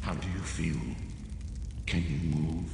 How do you feel? Can you move?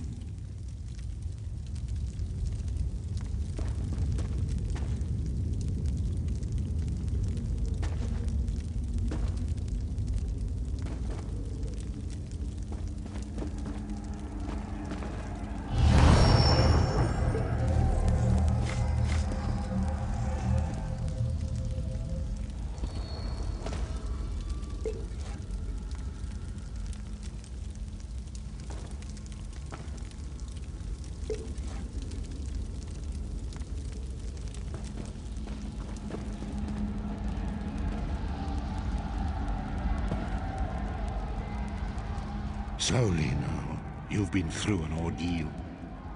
Slowly now. You've been through an ordeal.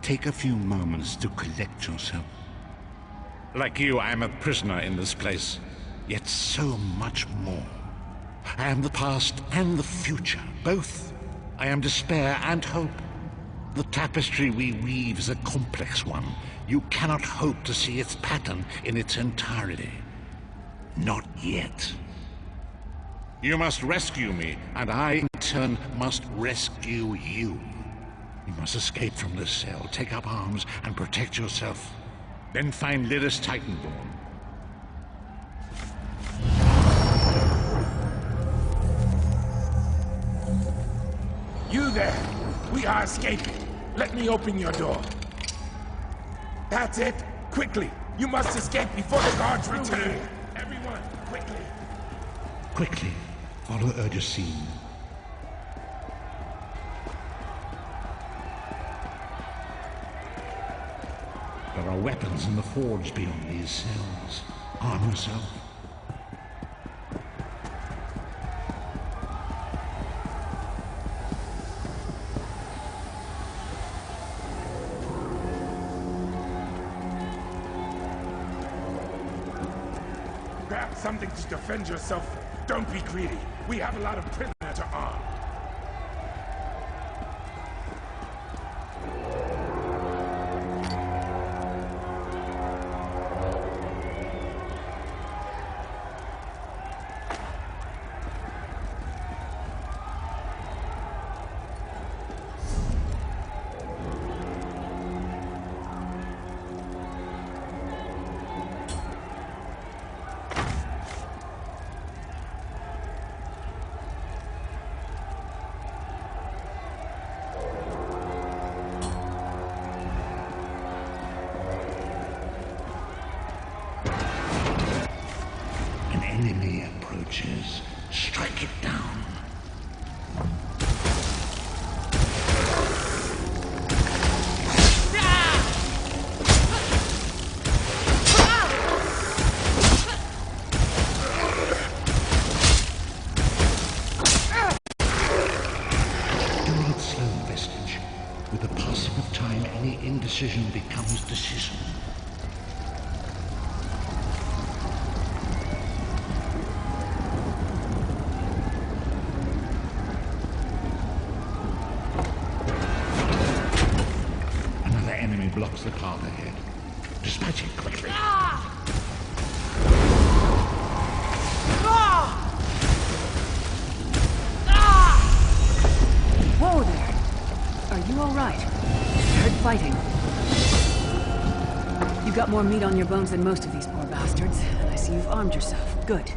Take a few moments to collect yourself. Like you, I am a prisoner in this place, yet so much more. I am the past and the future, both. I am despair and hope. The tapestry we weave is a complex one. You cannot hope to see its pattern in its entirety. Not yet. You must rescue me, and I, in turn, must rescue you. You must escape from this cell, take up arms, and protect yourself. Then find Lyris Titanborn. You there! We are escaping. Let me open your door. That's it! Quickly! You must escape before the guards return! Everyone, quickly! Quickly, follow Erdocene. There are weapons in the forge beyond these cells. Arm yourself. Grab something to defend yourself. Don't be greedy. We have a lot of prisoners to arm. Enemy approaches. Strike it down. Do not slow, Vestige. With the passing of time, any indecision becomes decision. Blocks the path ahead. Dispatch it quickly. Whoa there! Are you all right? I heard fighting. You got more meat on your bones than most of these poor bastards. I see you've armed yourself. Good.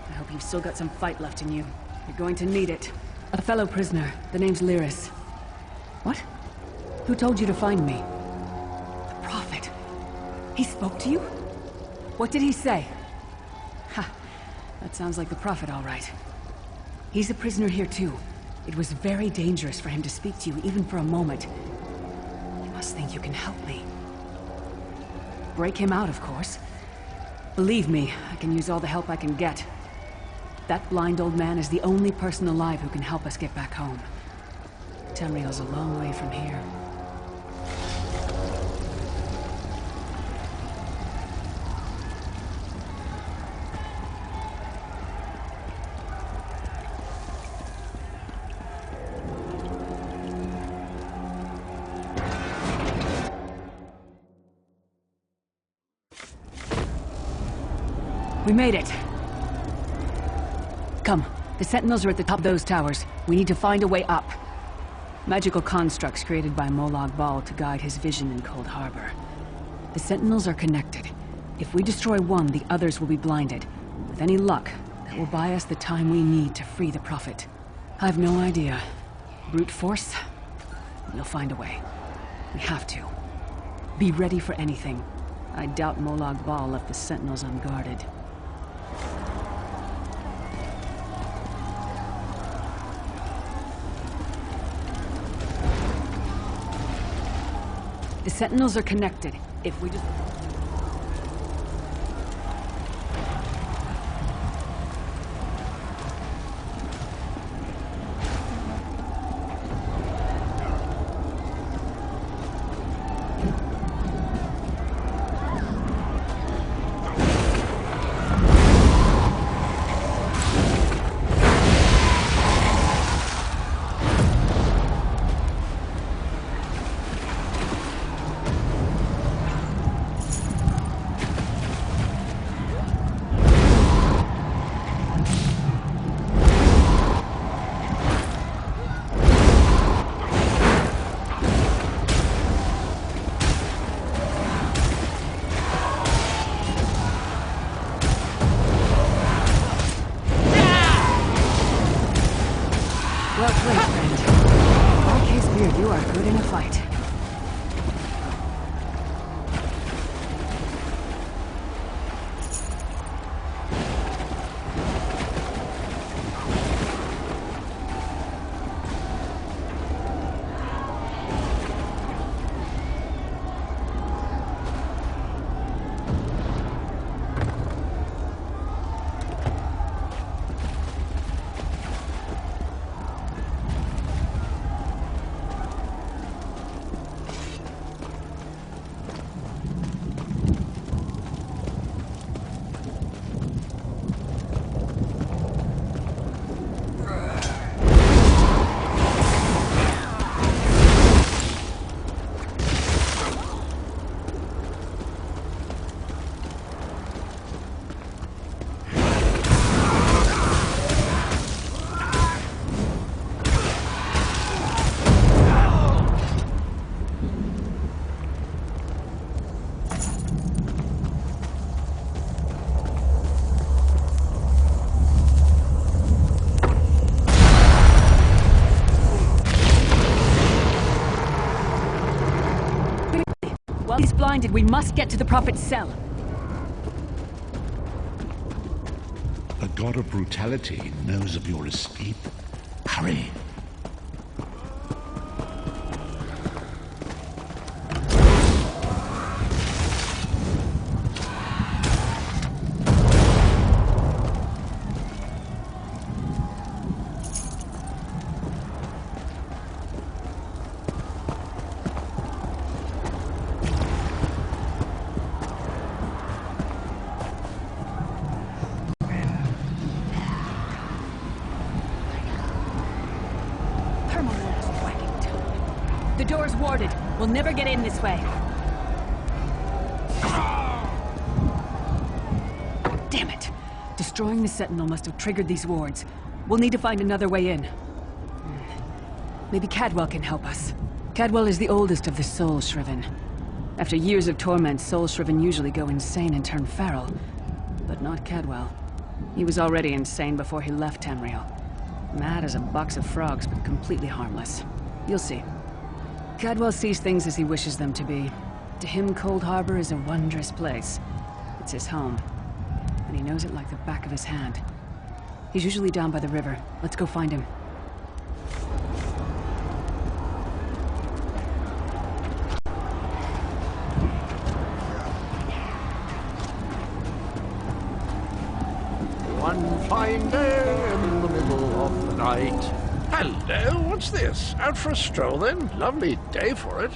I hope you've still got some fight left in you. You're going to need it. A fellow prisoner. The name's Lyris. What? Who told you to find me? He spoke to you? What did he say? Ha! That sounds like the Prophet, all right. He's a prisoner here, too. It was very dangerous for him to speak to you, even for a moment. You must think you can help me. Break him out, of course. Believe me, I can use all the help I can get. That blind old man is the only person alive who can help us get back home. Tamriel's a long way from here. We made it. Come, The Sentinels are at the top of those towers. We need to find a way up. Magical constructs created by Molag Bal to guide his vision in Cold Harbor. The Sentinels are connected. If we destroy one, the others will be blinded. With any luck, that will buy us the time we need to free the Prophet. I've no idea. Brute force? We'll find a way. We have to. Be ready for anything. I doubt Molag Bal left the Sentinels unguarded. The Sentinels are connected. If we just... Well played, friend. Okay, Spear, you are good in a fight. While he's blinded, we must get to the Prophet's cell. The god of brutality knows of your escape. Hurry. The door's warded. We'll never get in this way. Damn it! Destroying the Sentinel must have triggered these wards. We'll need to find another way in. Maybe Cadwell can help us. Cadwell is the oldest of the Soul Shriven. After years of torment, Soul Shriven usually go insane and turn feral. But not Cadwell. He was already insane before he left Tamriel. Mad as a box of frogs, but completely harmless. You'll see. Cadwell sees things as he wishes them to be. To him, Cold Harbor is a wondrous place. It's his home. And he knows it like the back of his hand. He's usually down by the river. Let's go find him. One fine day in the middle of the night. Hello, what's this? Out for a stroll then? Lovely day for it.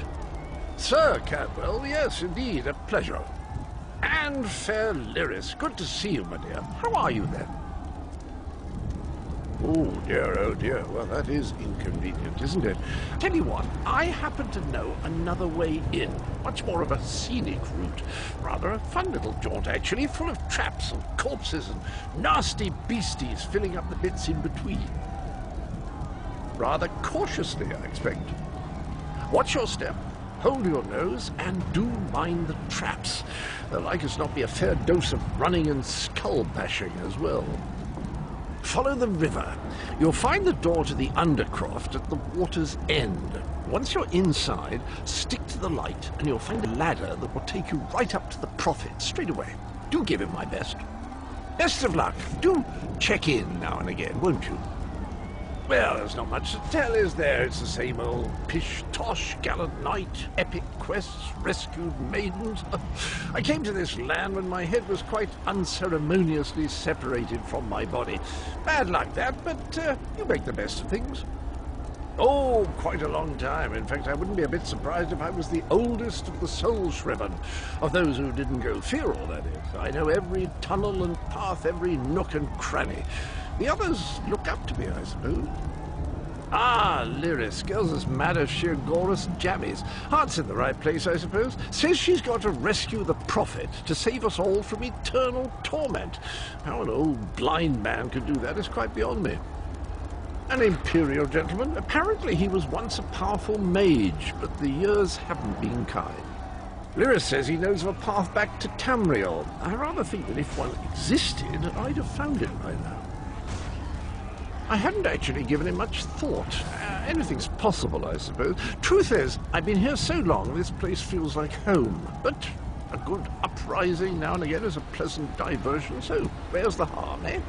Sir Cadwell, yes, indeed, a pleasure. And fair Lyris, good to see you, my dear. How are you then? Oh dear, well that is inconvenient, isn't it? Tell you what, I happen to know another way in. Much more of a scenic route. Rather a fun little jaunt, actually, full of traps and corpses and nasty beasties filling up the bits in between. Rather cautiously, I expect. Watch your step, hold your nose, and do mind the traps. There'll like as not be a fair dose of running and skull bashing as well. Follow the river. You'll find the door to the undercroft at the water's end. Once you're inside, stick to the light and you'll find a ladder that will take you right up to the prophet straight away. Do give him my best. Best of luck. Do check in now and again, won't you? Well, there's not much to tell, is there? It's the same old pish-tosh, gallant knight, epic quests, rescued maidens. I came to this land when my head was quite unceremoniously separated from my body. Bad luck that, but you make the best of things. Oh, quite a long time. In fact, I wouldn't be a bit surprised if I was the oldest of the soul-shriven, of those who didn't go feral, that is. I know every tunnel and path, every nook and cranny. The others look up to me, I suppose. Ah, Lyris, girl's as mad as sheer Gorus jammies. Heart's in the right place, I suppose. Says she's got to rescue the prophet to save us all from eternal torment. How an old blind man could do that is quite beyond me. An imperial gentleman. Apparently he was once a powerful mage, but the years haven't been kind. Lyris says he knows of a path back to Tamriel. I rather think that if one existed, I'd have found it by now. I hadn't actually given it much thought. Anything's possible, I suppose. Truth is, I've been here so long, this place feels like home. But a good uprising now and again is a pleasant diversion, so where's the harm, eh?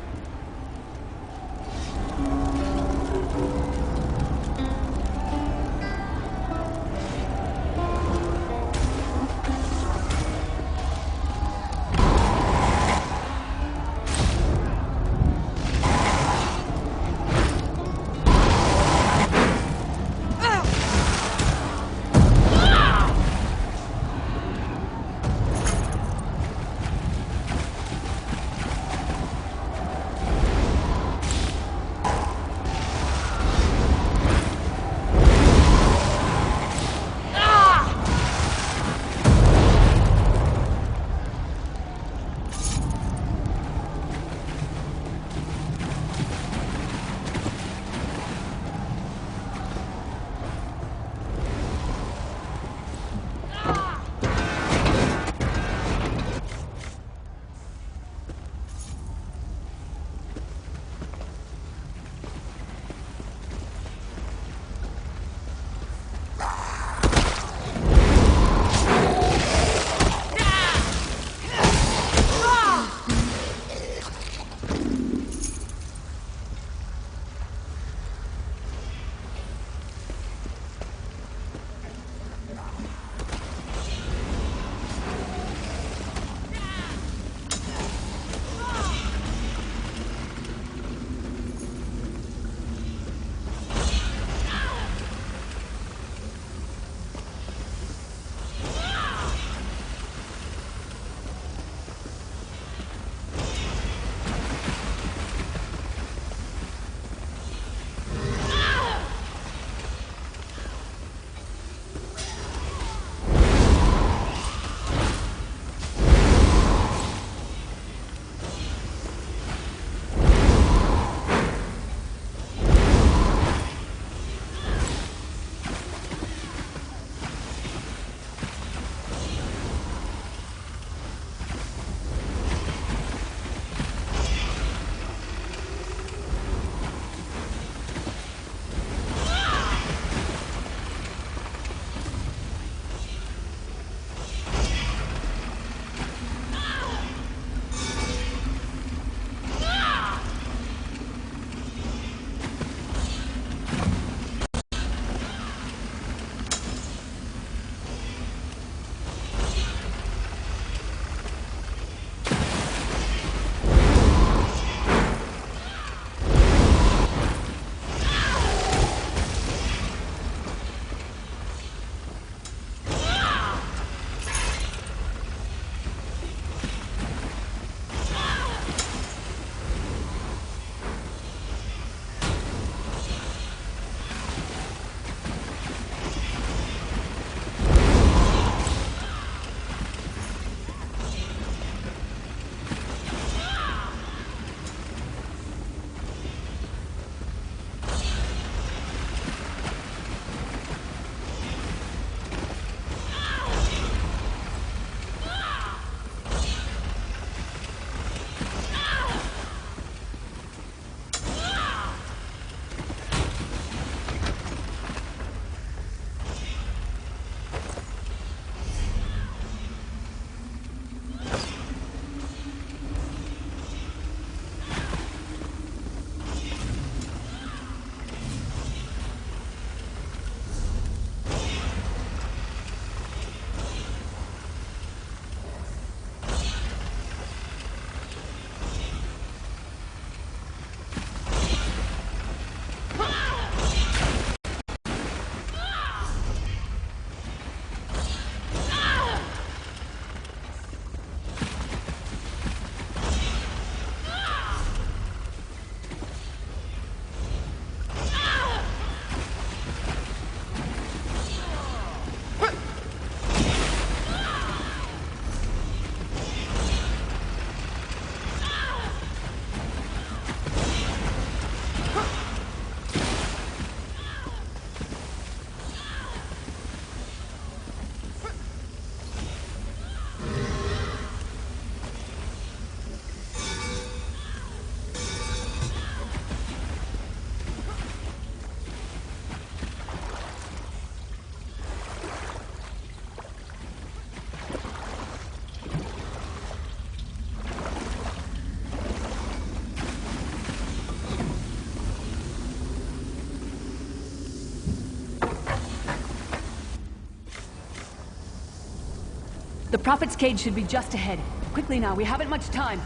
The Prophet's cage should be just ahead. Quickly now, we haven't much time.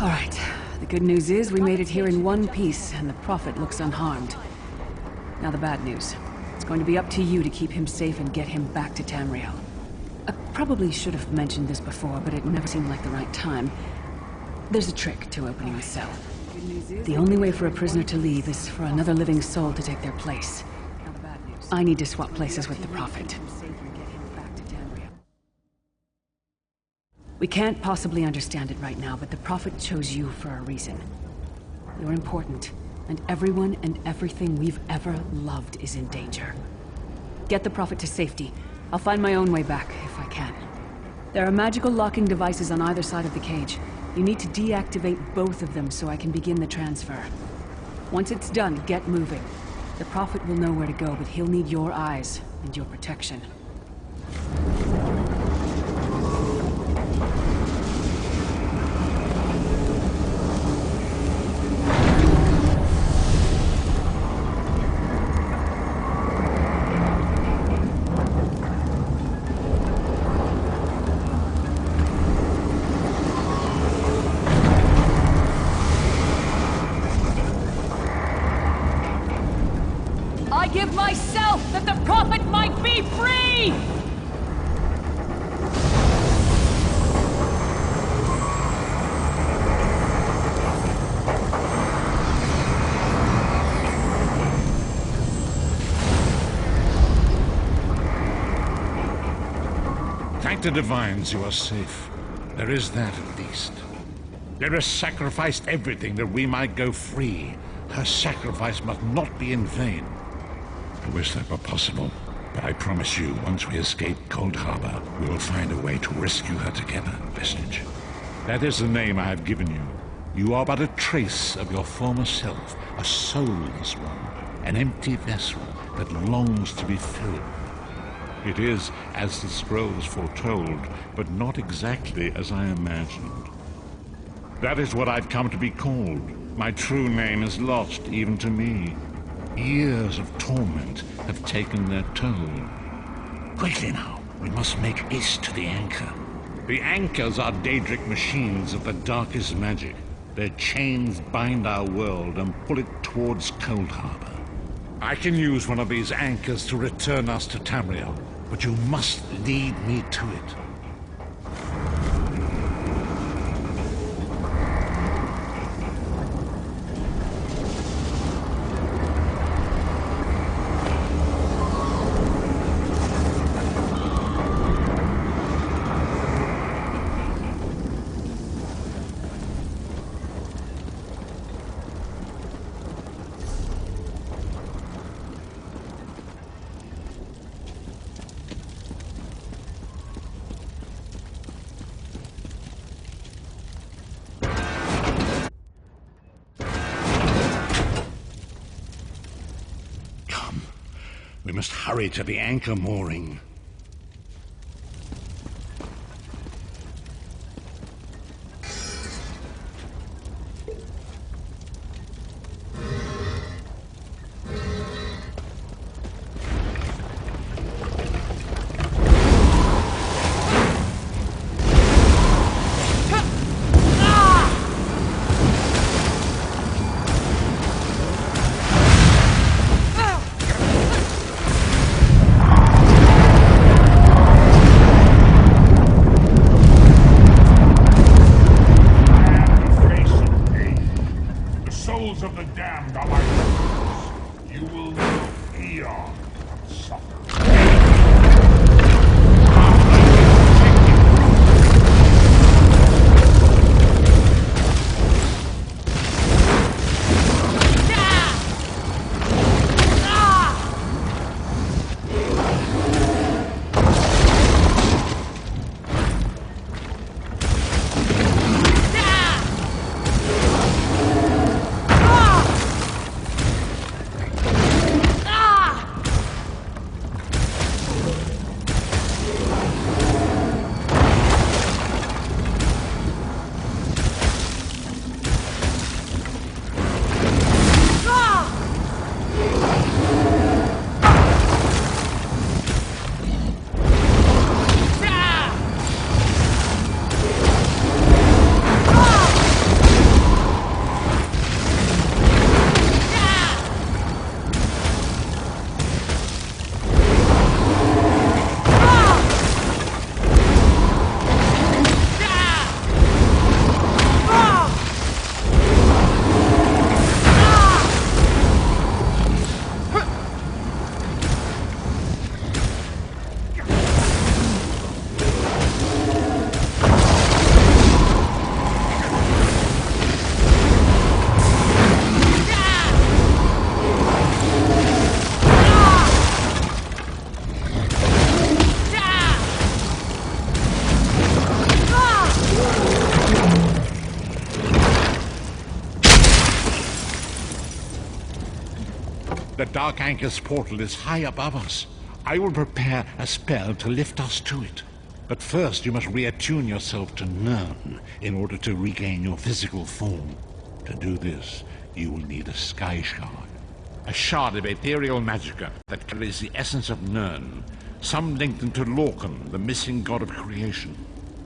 All right. The good news is we made it here in one piece, and the Prophet looks unharmed. Now the bad news. It's going to be up to you to keep him safe and get him back to Tamriel. I probably should have mentioned this before, but it never seemed like the right time. There's a trick to opening the cell. The only way for a prisoner to leave is for another living soul to take their place. I need to swap places with the Prophet. We can't possibly understand it right now, but the Prophet chose you for a reason. You're important, and everyone and everything we've ever loved is in danger. Get the Prophet to safety. I'll find my own way back, if I can. There are magical locking devices on either side of the cage. You need to deactivate both of them so I can begin the transfer. Once it's done, get moving. The Prophet will know where to go, but he'll need your eyes and your protection. I give myself that the Prophet might be free! Thank the divines you are safe. There is that at least. There sacrificed everything that we might go free. Her sacrifice must not be in vain. I wish that were possible, but I promise you, once we escape Cold Harbor, we will find a way to rescue her together, Vestige. That is the name I have given you. You are but a trace of your former self, a soulless one, an empty vessel that longs to be filled. It is as the scrolls foretold, but not exactly as I imagined. That is what I've come to be called. My true name is lost even to me. Years of torment have taken their toll. Quickly now, we must make haste to the anchor. The anchors are Daedric machines of the darkest magic. Their chains bind our world and pull it towards Cold Harbor. I can use one of these anchors to return us to Tamriel, but you must lead me to it. We must hurry to the anchor mooring. The Dark Anchor's portal is high above us. I will prepare a spell to lift us to it. But first you must reattune yourself to Nirn in order to regain your physical form. To do this, you will need a sky shard. A shard of ethereal magicka that carries the essence of Nirn, some linked into Lorcan, the missing god of creation.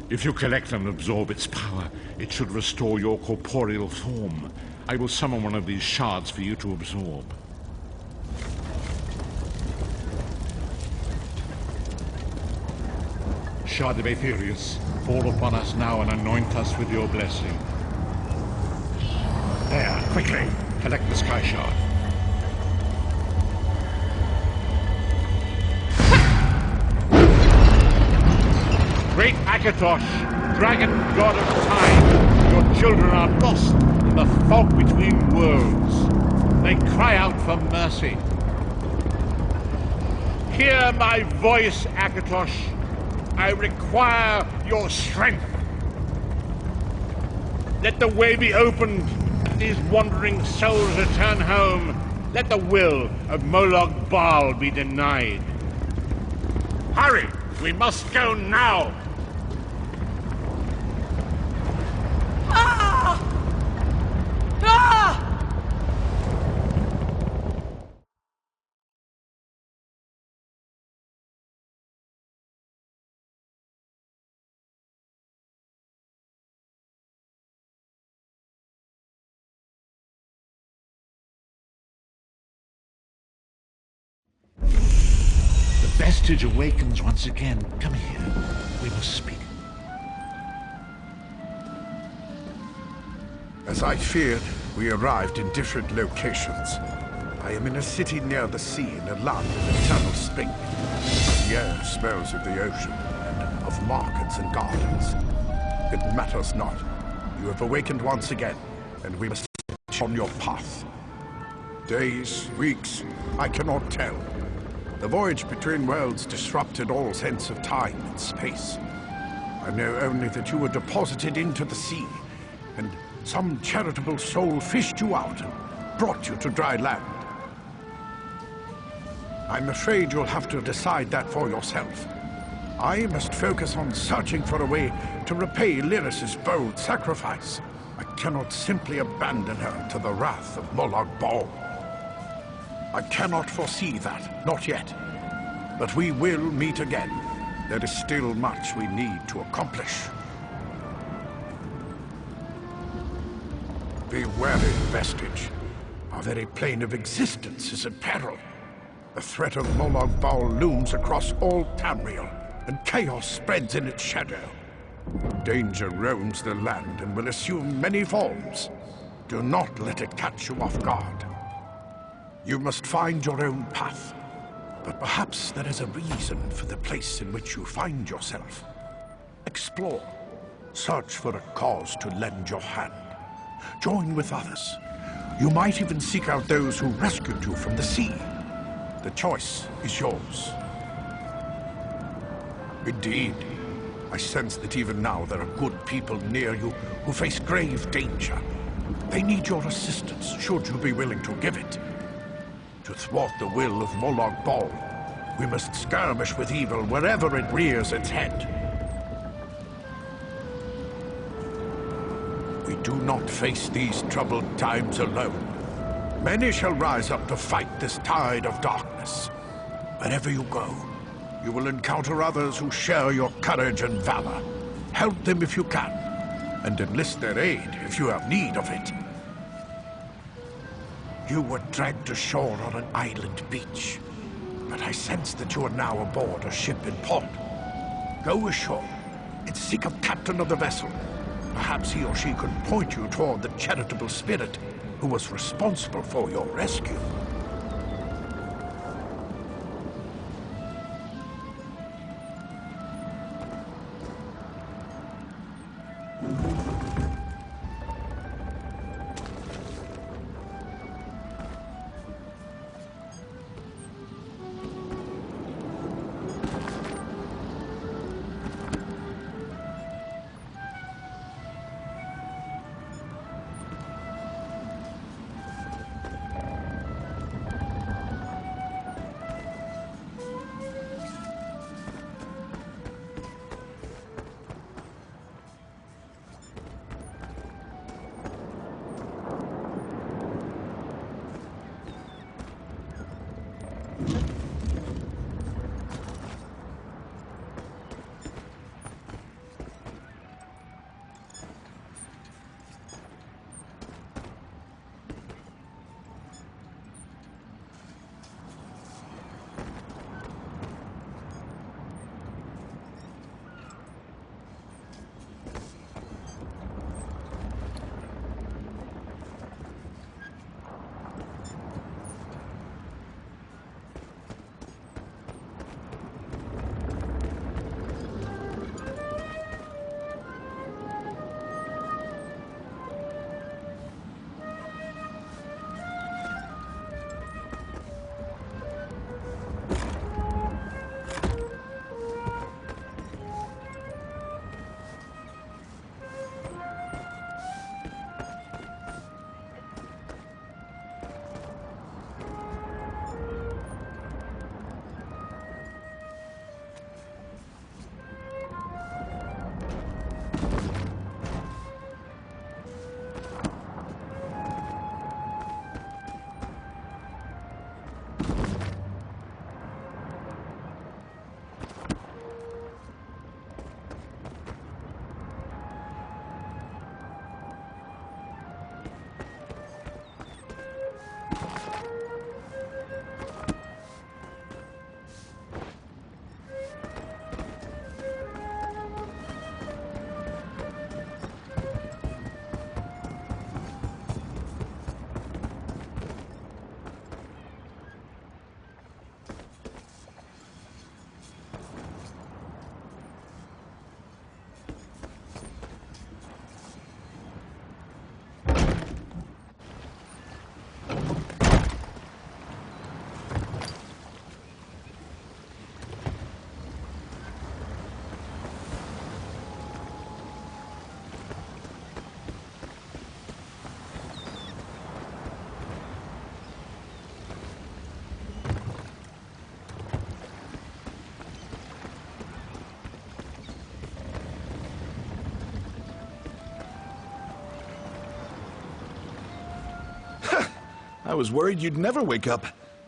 If you collect and absorb its power, it should restore your corporeal form. I will summon one of these shards for you to absorb. Shard of Aetherius, fall upon us now and anoint us with your blessing. There, quickly, collect the sky shard. Great Akatosh, dragon god of time, your children are lost in the fog between worlds. They cry out for mercy. Hear my voice, Akatosh. I require your strength. Let the way be opened. Let these wandering souls return home. Let the will of Molag Bal be denied. Hurry! We must go now! Ah! Ah! The vestige awakens once again. Come here. We must speak. As I feared, we arrived in different locations. I am in a city near the sea in a land of eternal spring. The air smells of the ocean and of markets and gardens. It matters not. You have awakened once again, and we must set on your path. Days, weeks, I cannot tell. The voyage between worlds disrupted all sense of time and space. I know only that you were deposited into the sea, and some charitable soul fished you out and brought you to dry land. I'm afraid you'll have to decide that for yourself. I must focus on searching for a way to repay Lyris's bold sacrifice. I cannot simply abandon her to the wrath of Molag Bal. I cannot foresee that, not yet. But we will meet again. There is still much we need to accomplish. Be wary, Vestige. Our very plane of existence is in peril. The threat of Molag Bal looms across all Tamriel, and chaos spreads in its shadow. Danger roams the land and will assume many forms. Do not let it catch you off guard. You must find your own path. But perhaps there is a reason for the place in which you find yourself. Explore. Search for a cause to lend your hand. Join with others. You might even seek out those who rescued you from the sea. The choice is yours. Indeed. I sense that even now there are good people near you who face grave danger. They need your assistance, should you be willing to give it. To thwart the will of Molag Bal, we must skirmish with evil wherever it rears its head. We do not face these troubled times alone. Many shall rise up to fight this tide of darkness. Wherever you go, you will encounter others who share your courage and valor. Help them if you can, and enlist their aid if you have need of it. You were dragged ashore on an island beach, but I sense that you are now aboard a ship in port. Go ashore and seek a captain of the vessel. Perhaps he or she could point you toward the charitable spirit who was responsible for your rescue. I was worried you'd never wake up.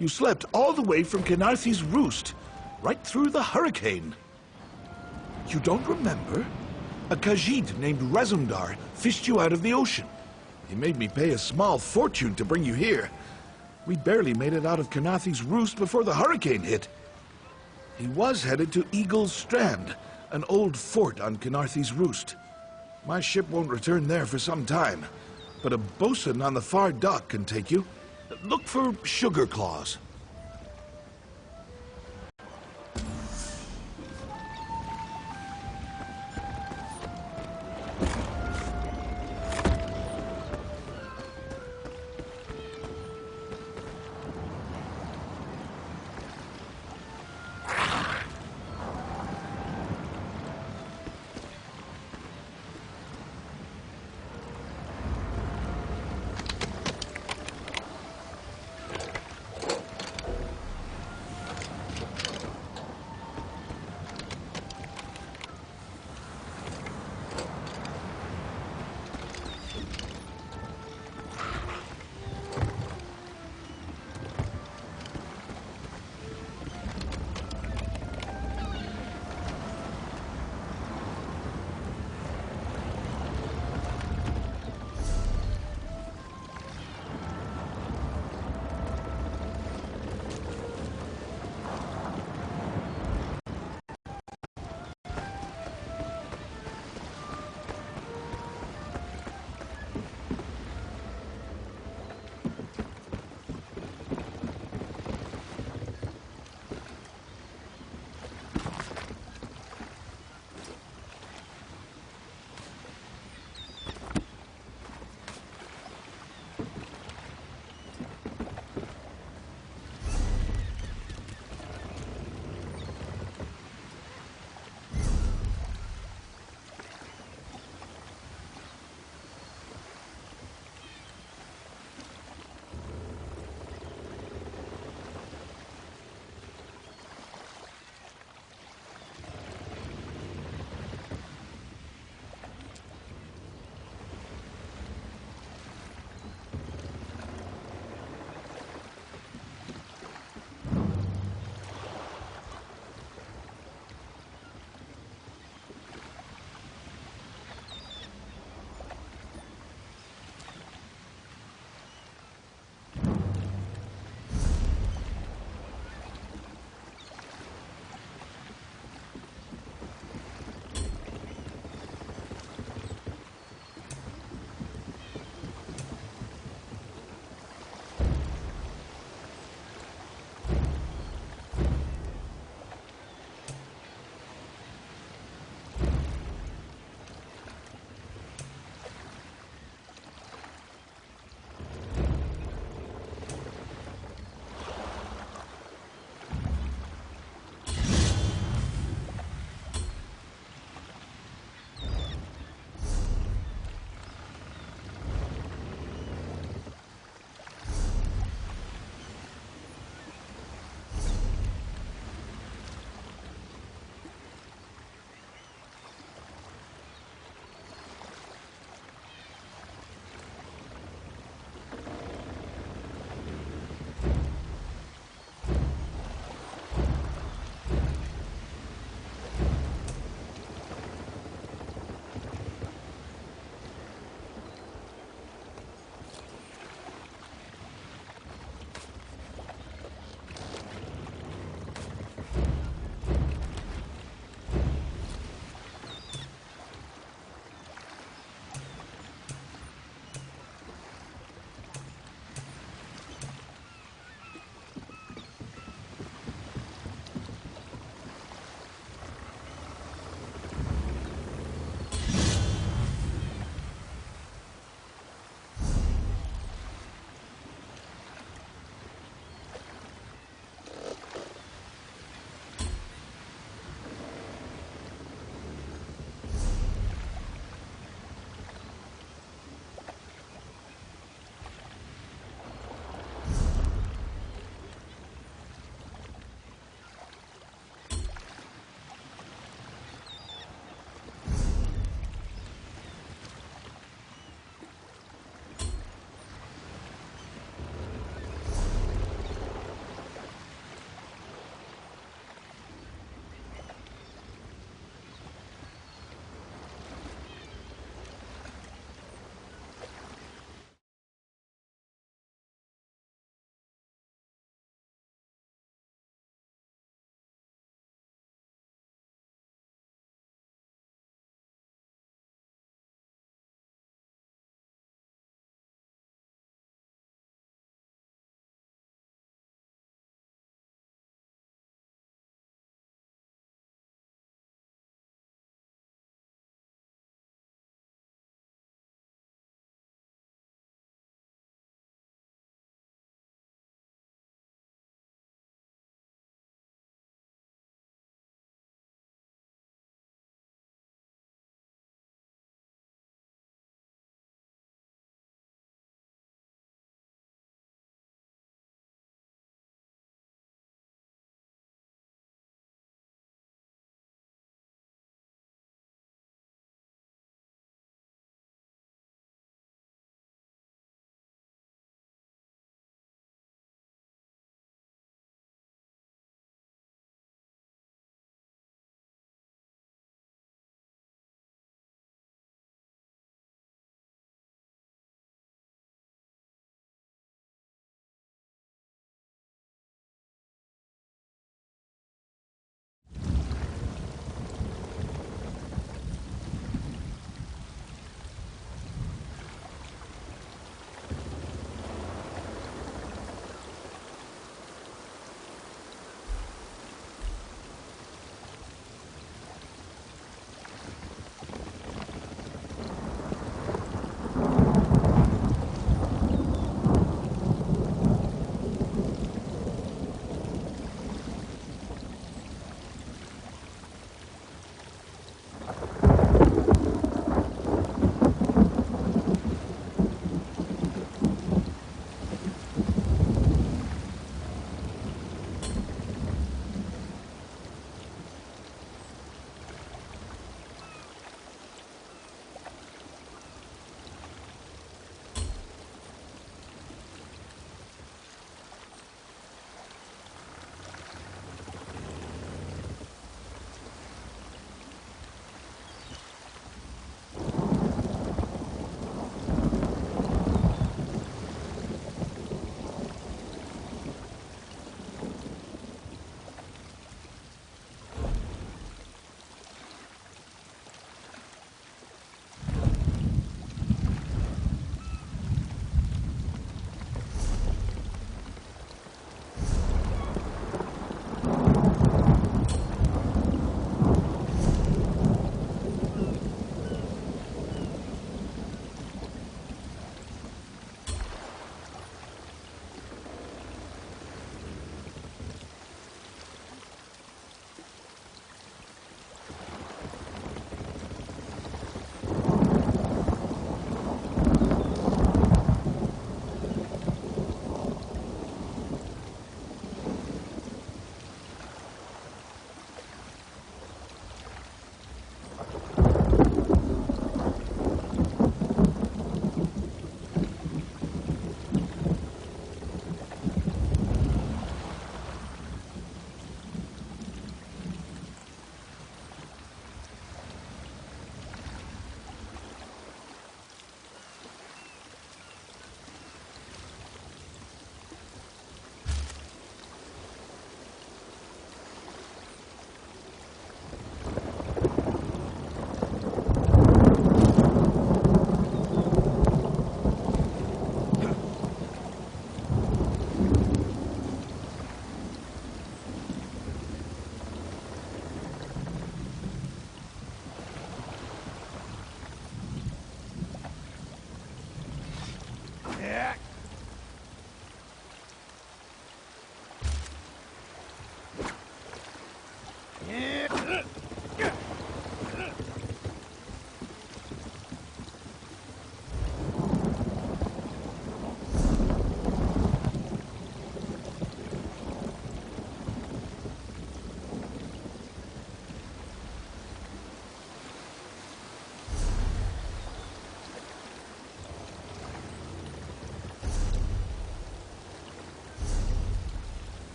You slept all the way from Khenarthi's roost, right through the hurricane. You don't remember? A Khajiit named Razumdar fished you out of the ocean. He made me pay a small fortune to bring you here. We barely made it out of Khenarthi's roost before the hurricane hit. He was headed to Eagle's Strand, an old fort on Khenarthi's roost. My ship won't return there for some time, but a bosun on the far dock can take you. Look for Sugar Claws.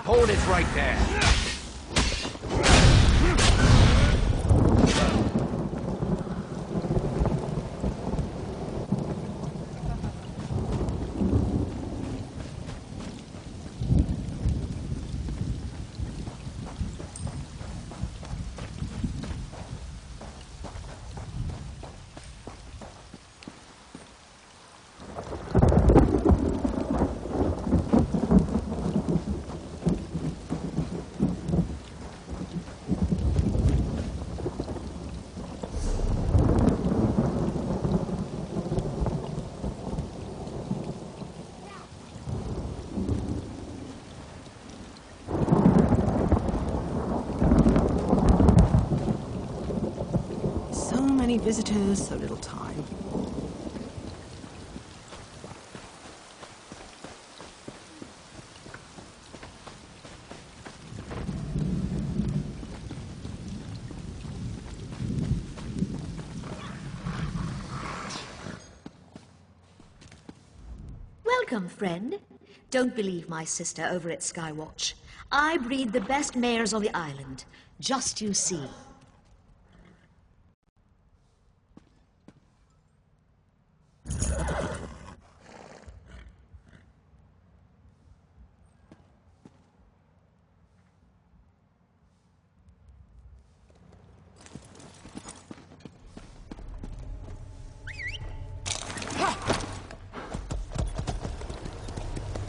Hold it right there. Visitors, so little time. Welcome, friend. Don't believe my sister over at Skywatch. I breed the best mares on the island. Just you see.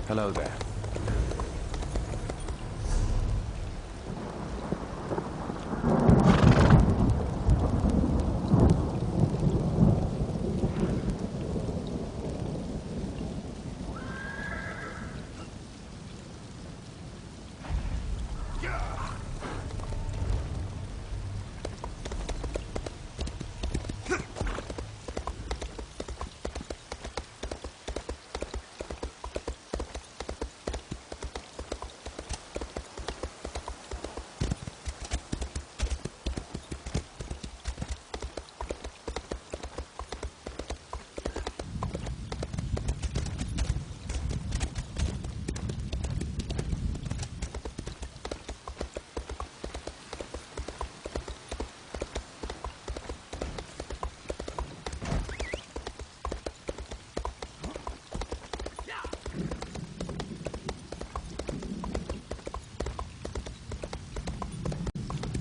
Hello there.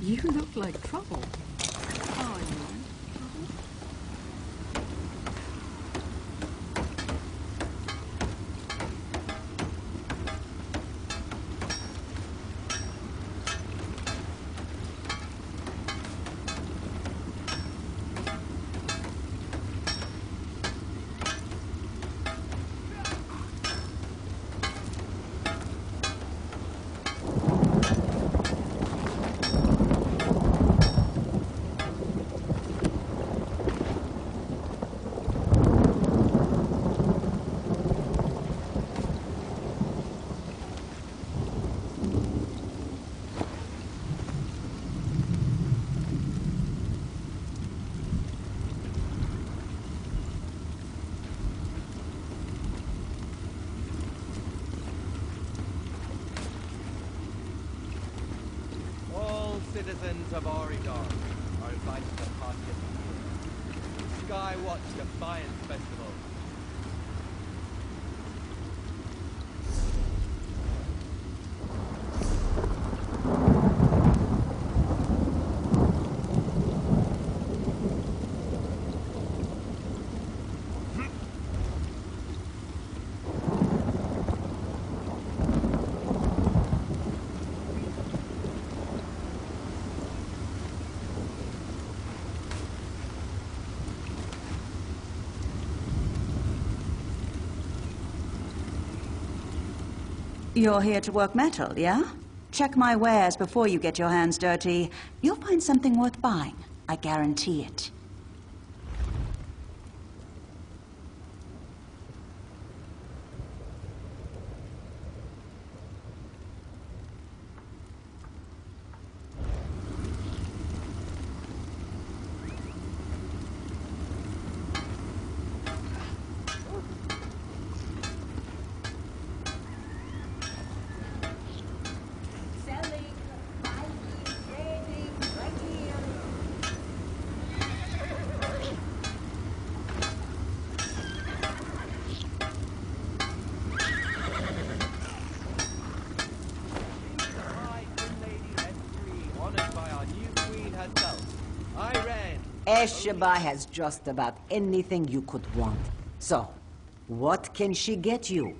You look like trouble. Oh, Citizens of Oregon are invited to a party of the year. Skywatch Defiance Festival. You're here to work metal, yeah? Check my wares before you get your hands dirty. You'll find something worth buying. I guarantee it. Esheba has just about anything you could want. So, what can she get you?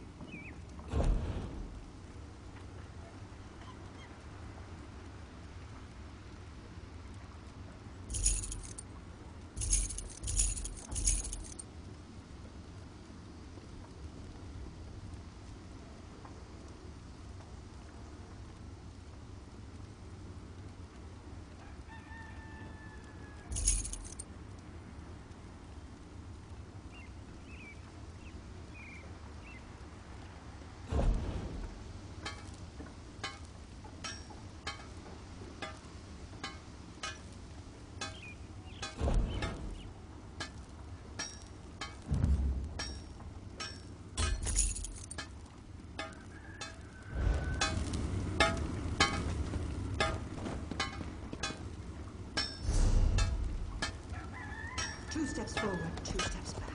Two steps forward, two steps back.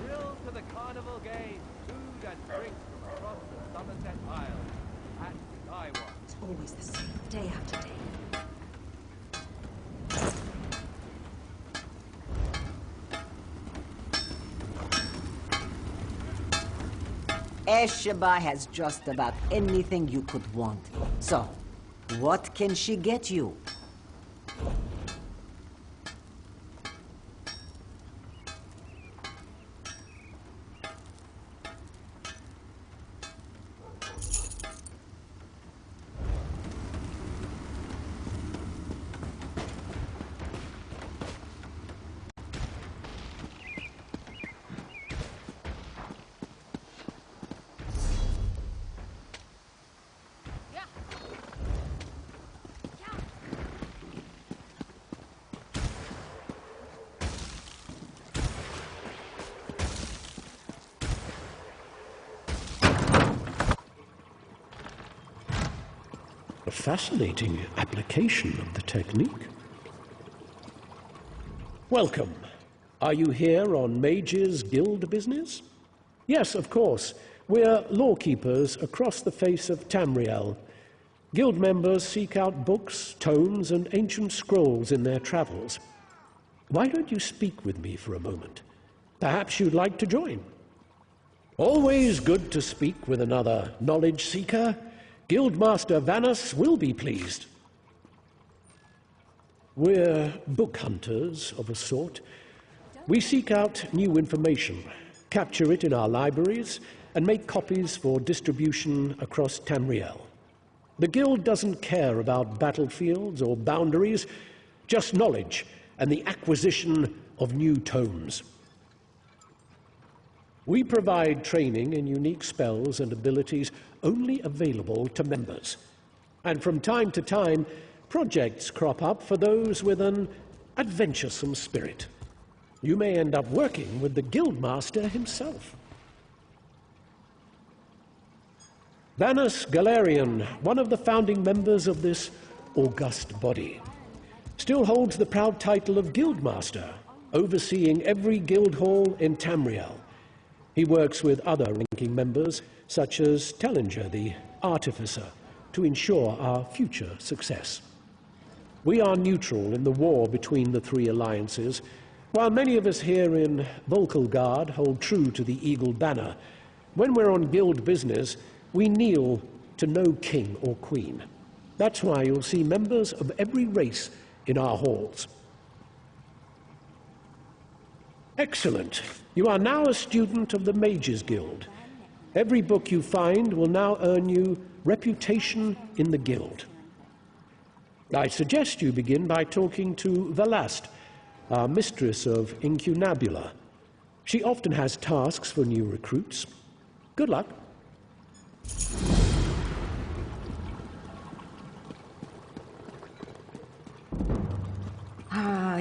Drill to the carnival game. Food and drink from across the Somerset Isles. At Skywatch. It's always the same, day after day. Esheba has just about anything you could want. So, what can she get you? A fascinating application of the technique. Welcome. Are you here on Mage's Guild business? Yes, of course. We're lawkeepers across the face of Tamriel. Guild members seek out books, tomes, and ancient scrolls in their travels. Why don't you speak with me for a moment? Perhaps you'd like to join. Always good to speak with another knowledge seeker. Guildmaster Vanus will be pleased. We're book hunters of a sort. We seek out new information, capture it in our libraries, and make copies for distribution across Tamriel. The Guild doesn't care about battlefields or boundaries, just knowledge and the acquisition of new tomes. We provide training in unique spells and abilities only available to members. And from time to time, projects crop up for those with an adventuresome spirit. You may end up working with the Guildmaster himself. Vanus Galarian, one of the founding members of this august body, still holds the proud title of Guildmaster, overseeing every guild hall in Tamriel. He works with other ranking members, such as Tellinger, the Artificer, to ensure our future success. We are neutral in the war between the three alliances, while many of us here in Volkelgard hold true to the Eagle Banner. When we're on guild business, we kneel to no king or queen. That's why you'll see members of every race in our halls. Excellent. You are now a student of the Mages Guild. Every book you find will now earn you reputation in the Guild. I suggest you begin by talking to Velast, our mistress of Incunabula. She often has tasks for new recruits. Good luck.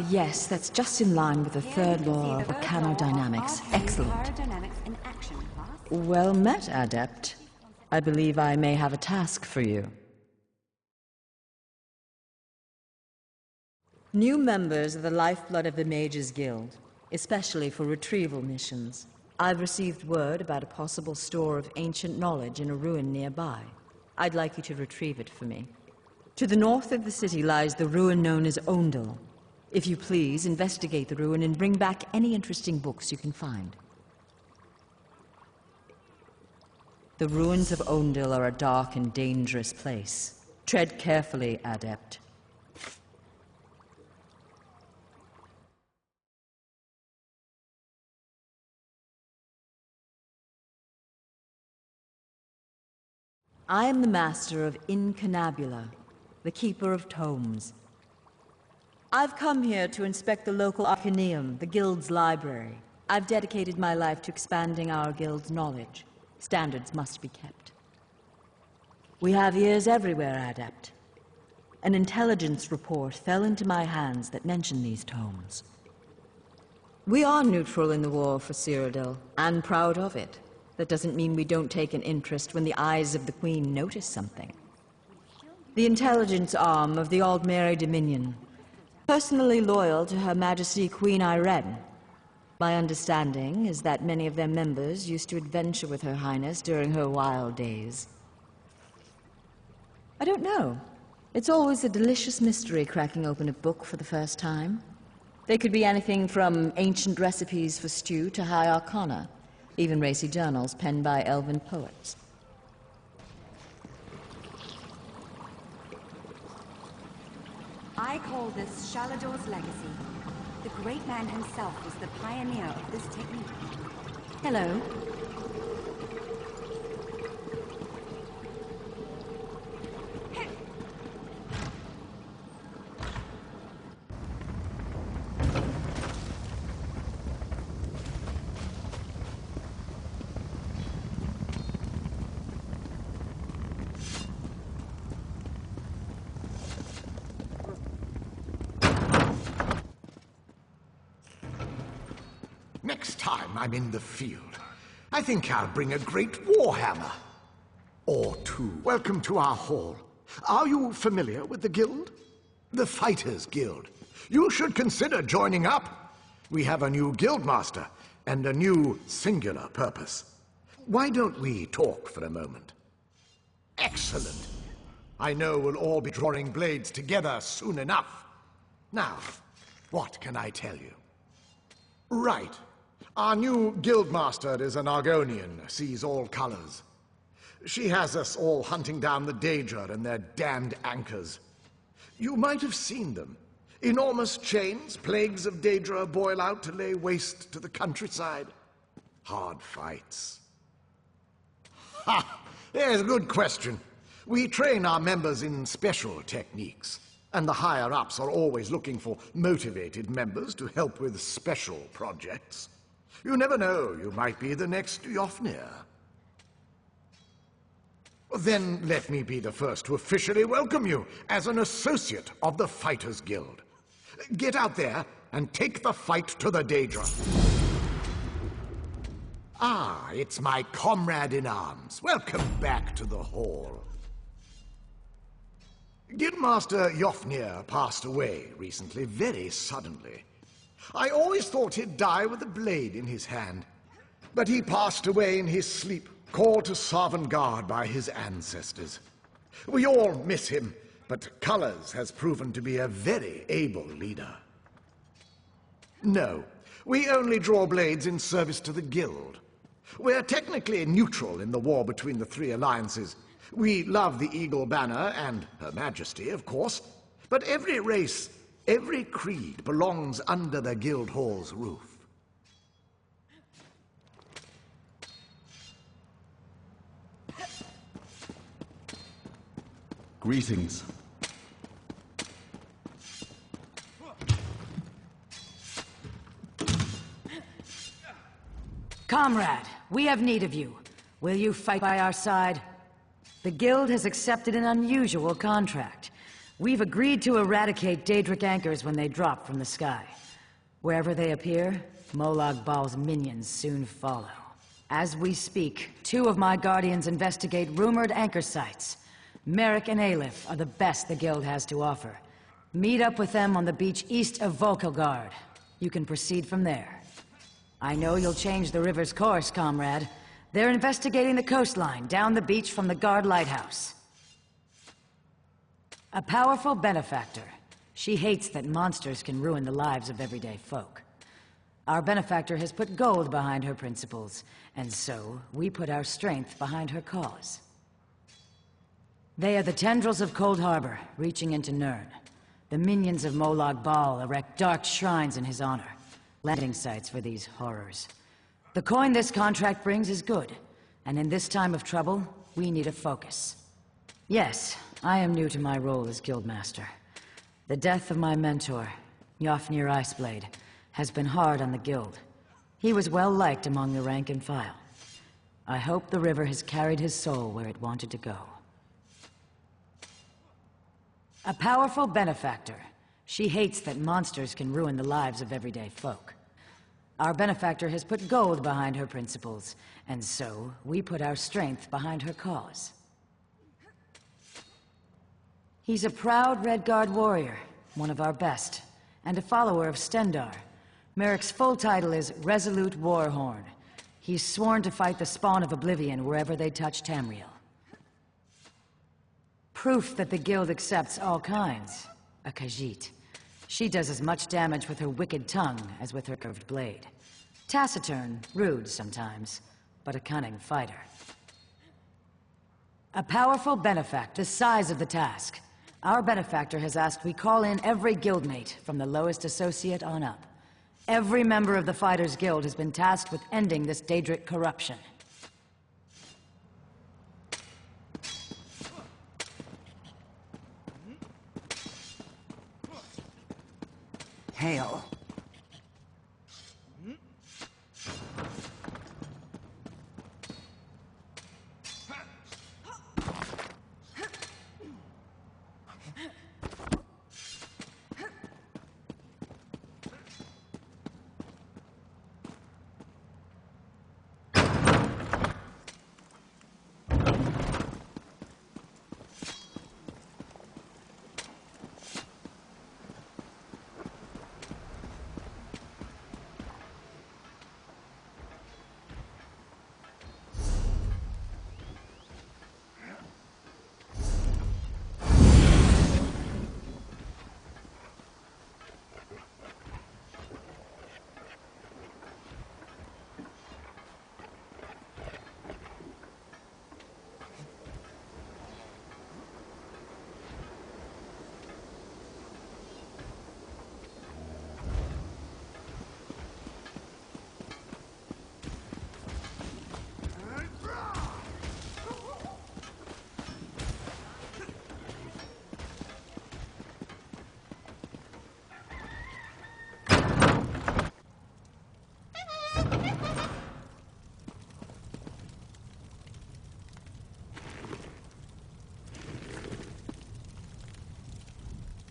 Yes, that's just in line with the third law of mechanodynamics. Excellent. Well met, Adept. I believe I may have a task for you. New members are the lifeblood of the Mages Guild, especially for retrieval missions. I've received word about a possible store of ancient knowledge in a ruin nearby. I'd like you to retrieve it for me. To the north of the city lies the ruin known as Ondel. If you please, investigate the ruin and bring back any interesting books you can find. The ruins of Ondel are a dark and dangerous place. Tread carefully, Adept. I am the master of Incunabula, the keeper of tomes. I've come here to inspect the local Arcaneum, the Guild's library. I've dedicated my life to expanding our Guild's knowledge. Standards must be kept. We have ears everywhere, Adept. An intelligence report fell into my hands that mentioned these tomes. We are neutral in the war for Cyrodiil, and proud of it. That doesn't mean we don't take an interest when the eyes of the Queen notice something. The intelligence arm of the Aldmeri Dominion, personally loyal to Her Majesty Queen Irene. My understanding is that many of their members used to adventure with Her Highness during her wild days. I don't know. It's always a delicious mystery cracking open a book for the first time. They could be anything from ancient recipes for stew to high arcana. Even racy journals penned by elven poets. I call this Shalador's legacy. The great man himself was the pioneer of this technique. Hello. Next time I'm in the field, I think I'll bring a great warhammer. Or two. Welcome to our hall. Are you familiar with the guild? The Fighters Guild. You should consider joining up. We have a new guildmaster and a new singular purpose. Why don't we talk for a moment? Excellent. I know we'll all be drawing blades together soon enough. Now, what can I tell you? Right. Our new guildmaster is an Argonian, sees all colors. She has us all hunting down the Daedra and their damned anchors. You might have seen them. Enormous chains, plagues of Daedra boil out to lay waste to the countryside. Hard fights. Ha! There's a good question. We train our members in special techniques, and the higher-ups are always looking for motivated members to help with special projects. You never know, you might be the next Jofnir. Then let me be the first to officially welcome you as an associate of the Fighters Guild. Get out there and take the fight to the Daedra. Ah, it's my comrade in arms. Welcome back to the hall. Guildmaster Jofnir passed away recently, very suddenly. I always thought he'd die with a blade in his hand. But he passed away in his sleep, called to Sovngarde by his ancestors. We all miss him, but Colors has proven to be a very able leader. No, we only draw blades in service to the Guild. We're technically neutral in the war between the three alliances. We love the Eagle Banner and Her Majesty, of course, but every race, every creed belongs under the Guild Hall's roof. Greetings. Comrade, we have need of you. Will you fight by our side? The Guild has accepted an unusual contract. We've agreed to eradicate Daedric anchors when they drop from the sky. Wherever they appear, Molag Bal's minions soon follow. As we speak, 2 of my guardians investigate rumored anchor sites. Merrick and Aleph are the best the guild has to offer. Meet up with them on the beach east of Volkelgard. You can proceed from there. I know you'll change the river's course, comrade. They're investigating the coastline down the beach from the Guard Lighthouse. A powerful benefactor. She hates that monsters can ruin the lives of everyday folk. Our benefactor has put gold behind her principles, and so we put our strength behind her cause. They are the tendrils of Cold Harbor, reaching into Nirn. The minions of Molag Bal erect dark shrines in his honor, landing sites for these horrors. The coin this contract brings is good, and in this time of trouble, we need a focus. Yes, I am new to my role as Guildmaster. The death of my mentor, Yofnir Iceblade, has been hard on the Guild. He was well liked among the rank and file. I hope the river has carried his soul where it wanted to go. A powerful benefactor. She hates that monsters can ruin the lives of everyday folk. Our benefactor has put gold behind her principles, and so we put our strength behind her cause. He's a proud Redguard warrior, one of our best, and a follower of Stendar. Merrick's full title is Resolute Warhorn. He's sworn to fight the spawn of Oblivion wherever they touch Tamriel. Proof that the Guild accepts all kinds. A Khajiit. She does as much damage with her wicked tongue as with her curved blade. Taciturn, rude sometimes, but a cunning fighter. A powerful benefactor, the size of the task. Our benefactor has asked we call in every guildmate, from the lowest associate on up. Every member of the Fighters Guild has been tasked with ending this Daedric corruption. Hail.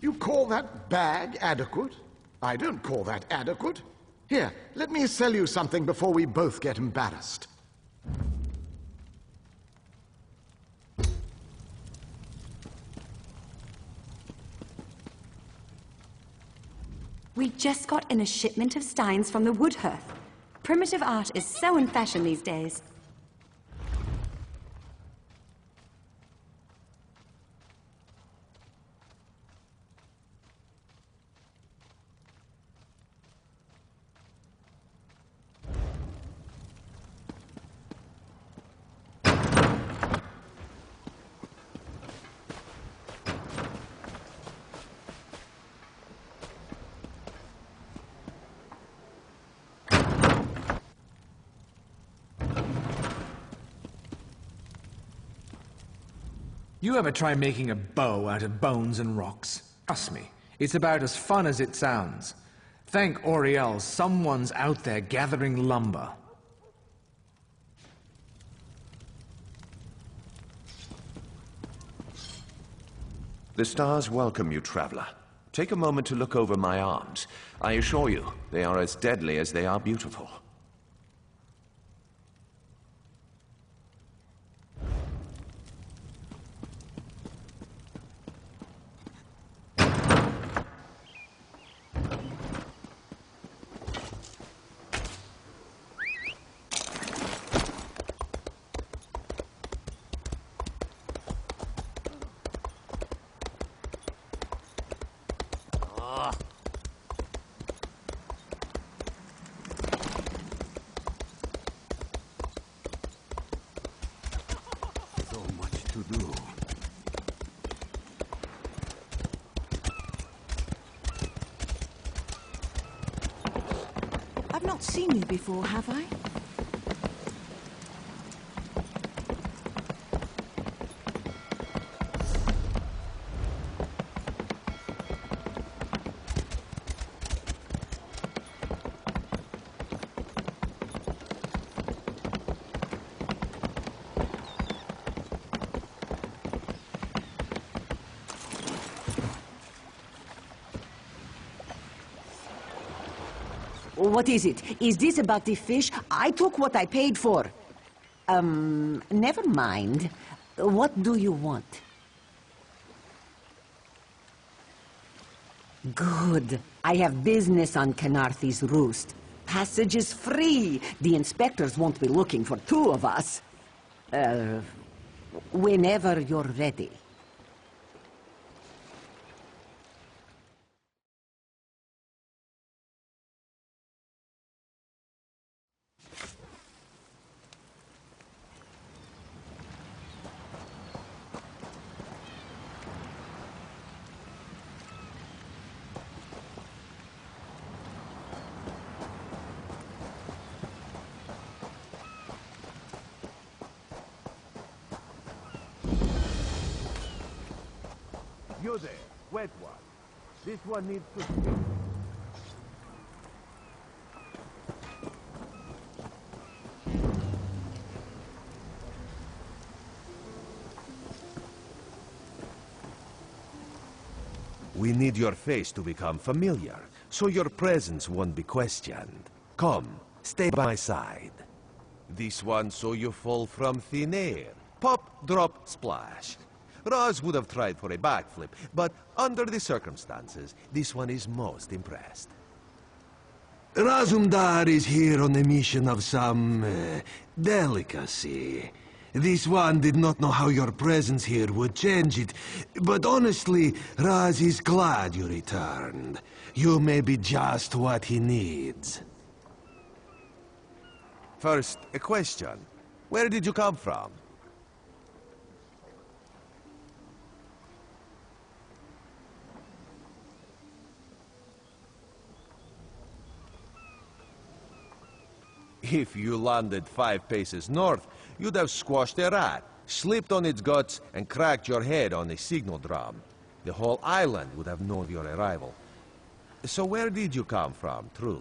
You call that bag adequate? I don't call that adequate. Here, let me sell you something before we both get embarrassed. We just got in a shipment of steins from the Woodhearth. Primitive art is so in fashion these days. You ever try making a bow out of bones and rocks? Trust me, it's about as fun as it sounds. Thank Auriel, someone's out there gathering lumber. The stars welcome you, traveler. Take a moment to look over my arms. I assure you, they are as deadly as they are beautiful. I've not seen you before, have I? What is it? Is this about the fish? I took what I paid for. Never mind. What do you want? Good. I have business on Khenarthi's roost. Passage is free. The inspectors won't be looking for two of us. Whenever you're ready. You there, wet one. This one needs to speak. We need your face to become familiar, so your presence won't be questioned. Come, stay by my side. This one saw you fall from thin air. Pop, drop, splash. Raz would have tried for a backflip, but under the circumstances, this one is most impressed. Razumdar is here on a mission of some delicacy. This one did not know how your presence here would change it, but honestly, Raz is glad you returned. You may be just what he needs. First, a question. Where did you come from? If you landed 5 paces north, you'd have squashed a rat, slipped on its guts, and cracked your head on a signal drum. The whole island would have known your arrival. So where did you come from, truly?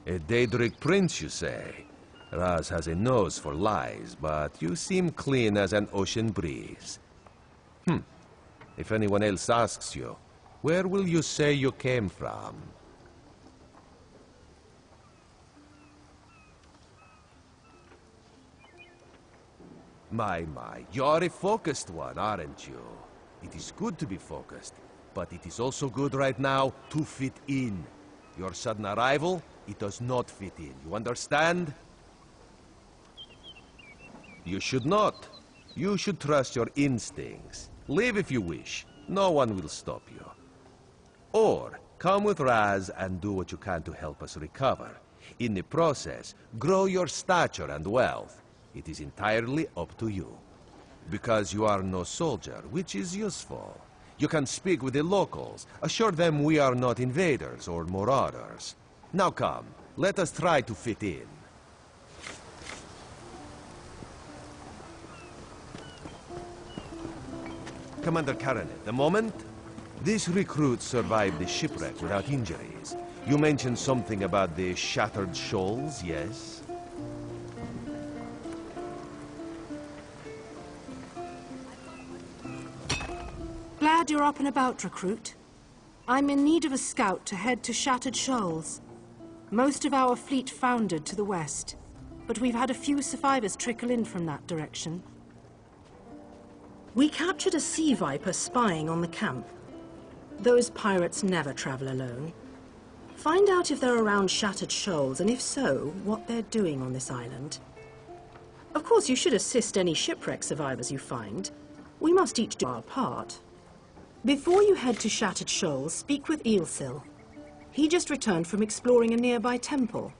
A Daedric prince, you say? Raz has a nose for lies, but you seem clean as an ocean breeze. If anyone else asks you, where will you say you came from? My, you're a focused one, aren't you? It is good to be focused, but it is also good right now to fit in. Your sudden arrival, it does not fit in, you understand? You should not. You should trust your instincts. Leave if you wish. No one will stop you. Or, come with Raz and do what you can to help us recover. In the process, grow your stature and wealth. It is entirely up to you. Because you are no soldier, which is useful. You can speak with the locals, assure them we are not invaders or marauders. Now come, let us try to fit in. Commander Karanet, a moment. This recruit survived the shipwreck without injuries. You mentioned something about the shattered shoals, yes? glad you're up and about, recruit. I'm in need of a scout to head to Shattered Shoals. Most of our fleet foundered to the west, but we've had a few survivors trickle in from that direction. We captured a sea viper spying on the camp. Those pirates never travel alone. Find out if they're around Shattered Shoals, and if so, what they're doing on this island. Of course, you should assist any shipwreck survivors you find. We must each do our part. Before you head to Shattered Shoals, speak with Eelsil. He just returned from exploring a nearby temple.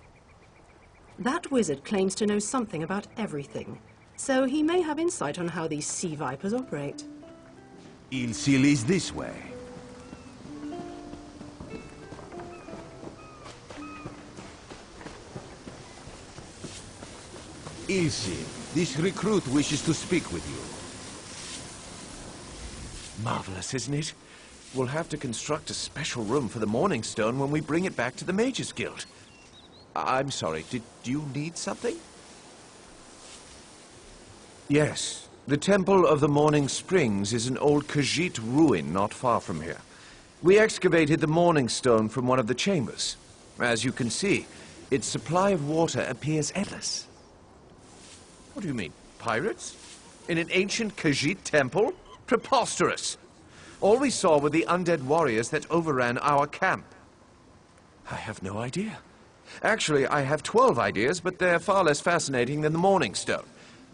That wizard claims to know something about everything, so he may have insight on how these sea vipers operate. Eelsil is this way. Eelsil, this recruit wishes to speak with you. Marvelous, isn't it? We'll have to construct a special room for the Morning Stone when we bring it back to the Mages Guild. I'm sorry, did you need something? Yes. The Temple of the Morning Springs is an old Khajiit ruin not far from here. We excavated the Morning Stone from one of the chambers. As you can see, its supply of water appears endless. What do you mean, pirates? In an ancient Khajiit temple? Preposterous! All we saw were the undead warriors that overran our camp. I have no idea. Actually, I have 12 ideas, but they're far less fascinating than the Morning Stone.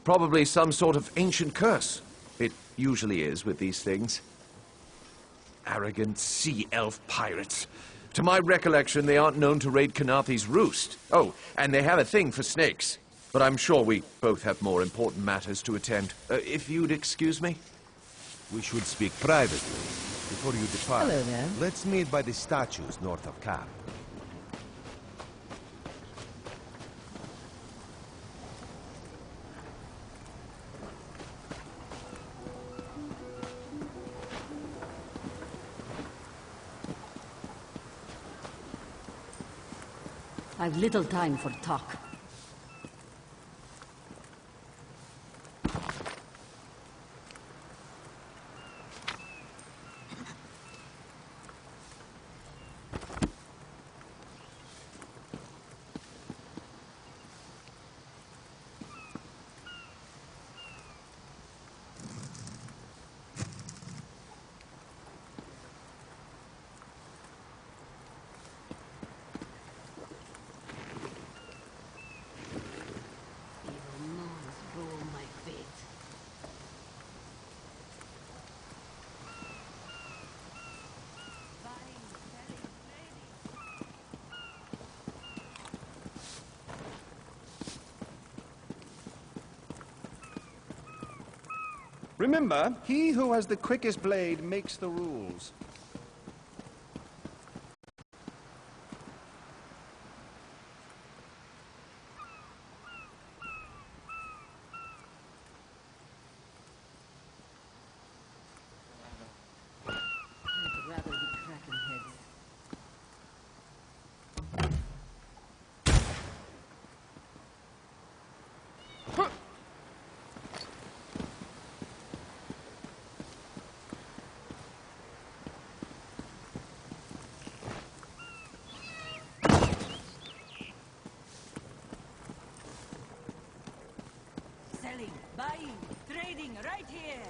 Probably some sort of ancient curse. It usually is with these things. Arrogant sea elf pirates. To my recollection, they aren't known to raid Khenarthi's roost. Oh, and they have a thing for snakes. But I'm sure we both have more important matters to attend. If you'd excuse me? We should speak privately. Before you depart, Hello there. Let's meet by the statues north of camp. I've little time for talk. Remember, he who has the quickest blade makes the rules. I'd rather be cracking heads. Selling, buying, trading, right here!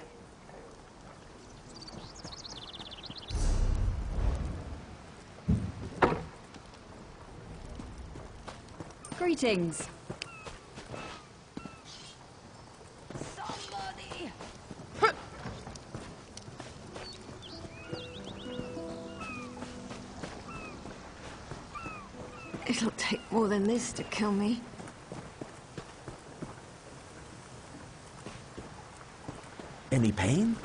Greetings. Somebody! It'll take more than this to kill me. Any pain?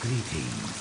Greetings.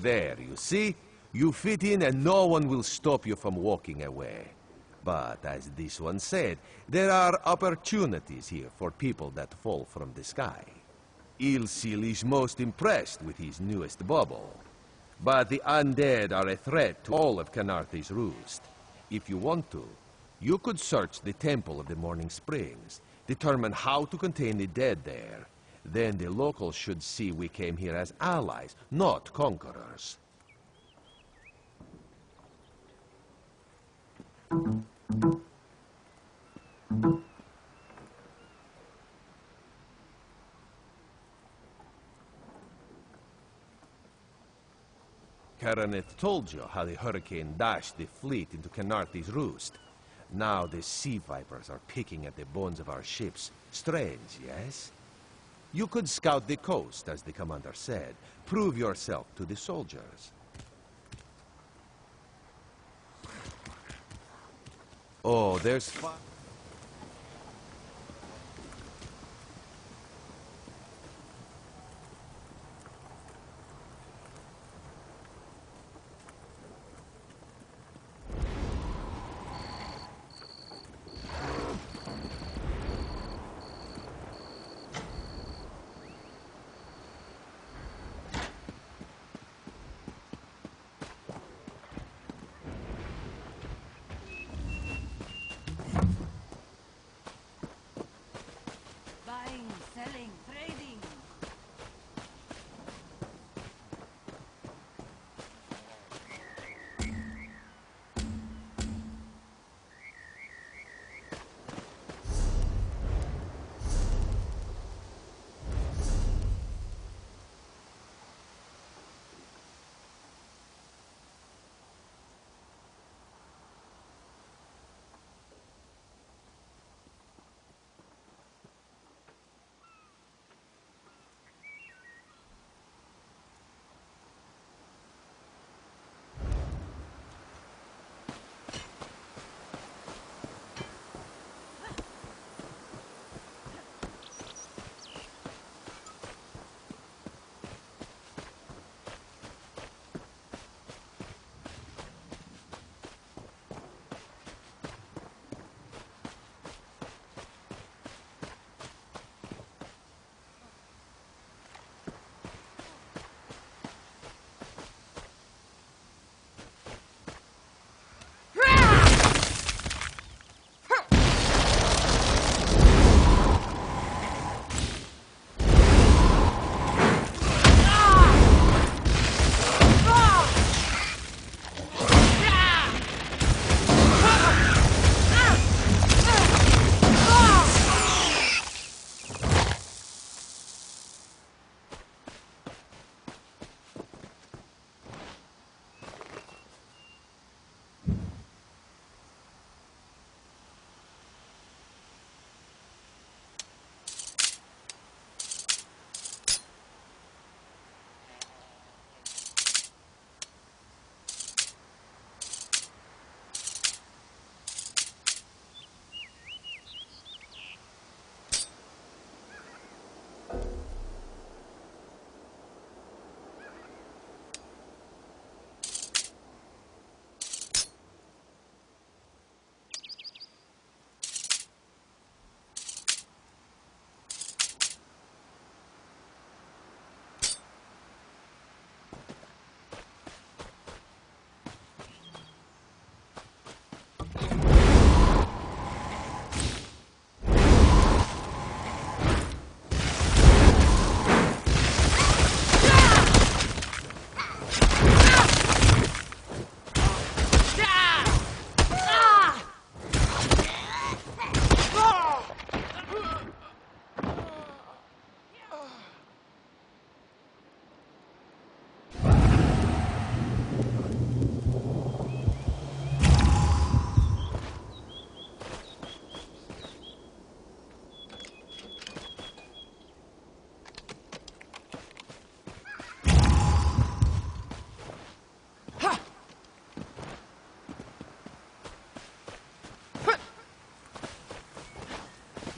There, you see? You fit in and no one will stop you from walking away. But as this one said, there are opportunities here for people that fall from the sky. Ilsil is most impressed with his newest bauble. But the undead are a threat to all of Canarthy's Roost. If you want to, you could search the Temple of the Morning Springs, determine how to contain the dead there. Then the locals should see we came here as allies, not conquerors. Karaneth told you how the hurricane dashed the fleet into Canarthy's Roost. Now the sea vipers are picking at the bones of our ships. Strange, yes? You could scout the coast, as the commander said. Prove yourself to the soldiers. Oh, there's fire. Buying, selling, trading.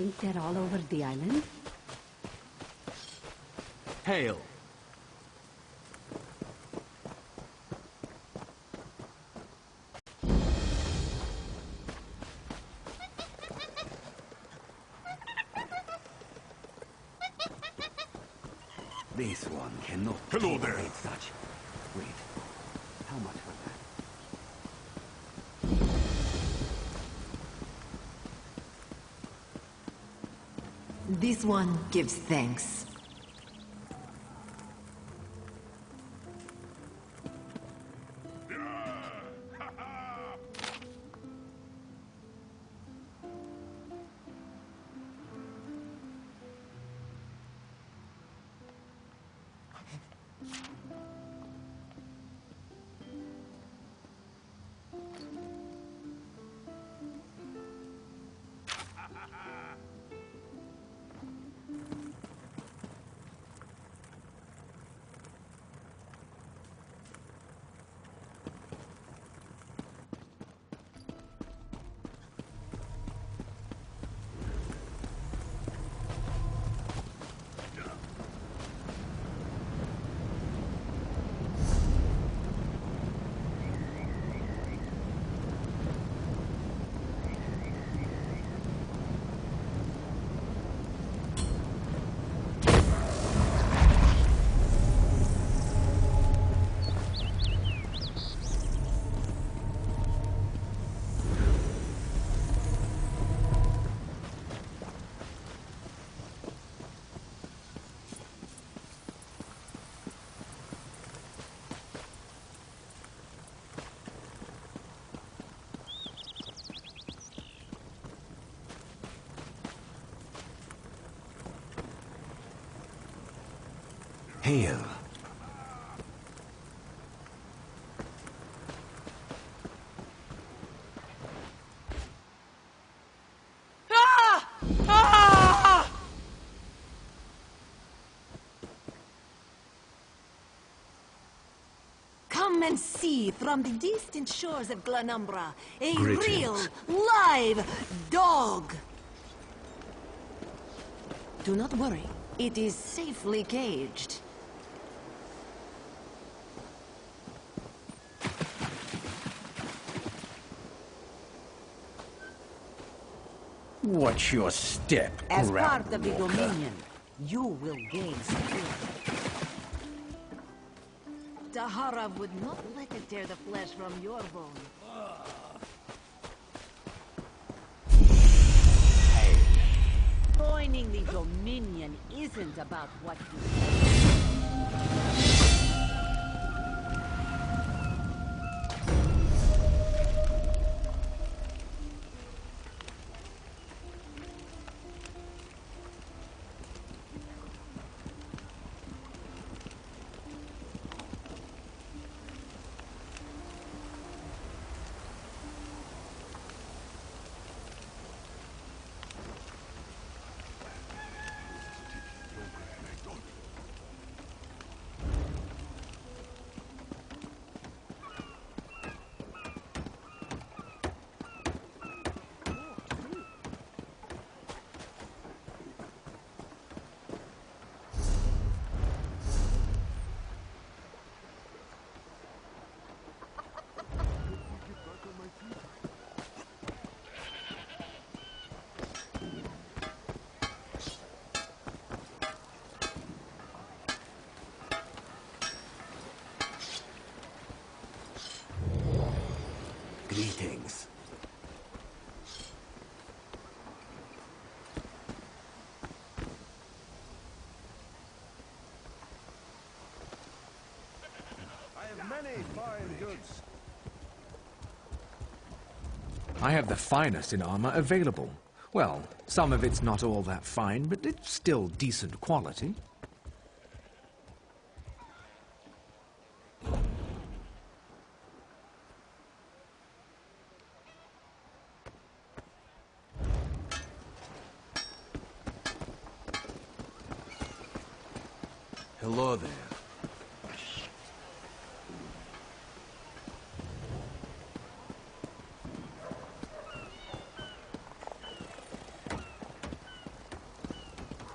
Think they're all over the island? Hail. This one cannot Hello there. tolerate such. Wait, how much for that? This one gives thanks. Hail. Come and see from the distant shores of Glanumbra a Greetings. real, live dog. Do not worry, it is safely caged. Watch your step, As ground part of the walker. Dominion, you will gain security. Dahara would not let it tear the flesh from your bone. Joining the Dominion isn't about what you Greetings. I have many fine goods. I have the finest in armor available. Well, some of it's not all that fine, but it's still decent quality. Hello there.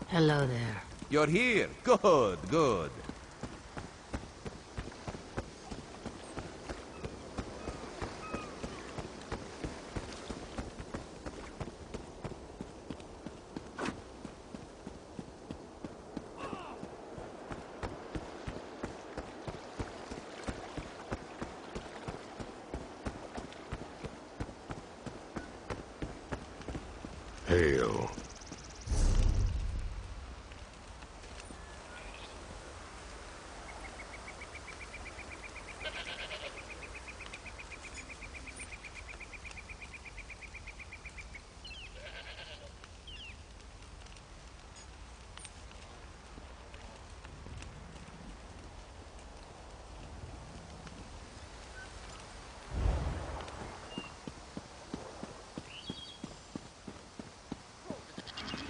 Hello there. You're here. Good, good. Hail.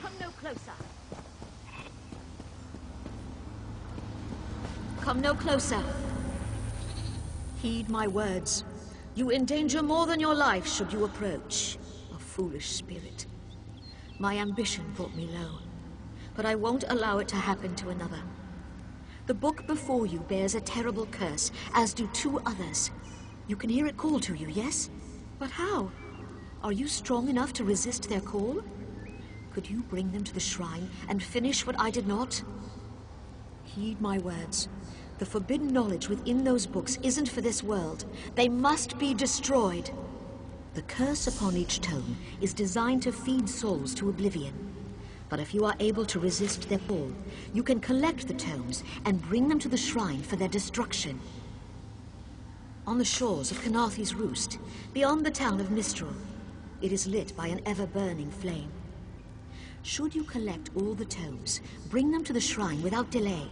Come no closer. Come no closer. Heed my words. You endanger more than your life should you approach. A foolish spirit. My ambition brought me low, but I won't allow it to happen to another. The book before you bears a terrible curse, as do 2 others. You can hear it call to you, yes? But how? Are you strong enough to resist their call? Could you bring them to the shrine and finish what I did not? Heed my words. The forbidden knowledge within those books isn't for this world. They must be destroyed. The curse upon each tome is designed to feed souls to oblivion. But if you are able to resist their call, you can collect the tomes and bring them to the shrine for their destruction. On the shores of Khenarthi's Roost, beyond the town of Mistral, it is lit by an ever-burning flame. Should you collect all the tomes, bring them to the shrine without delay.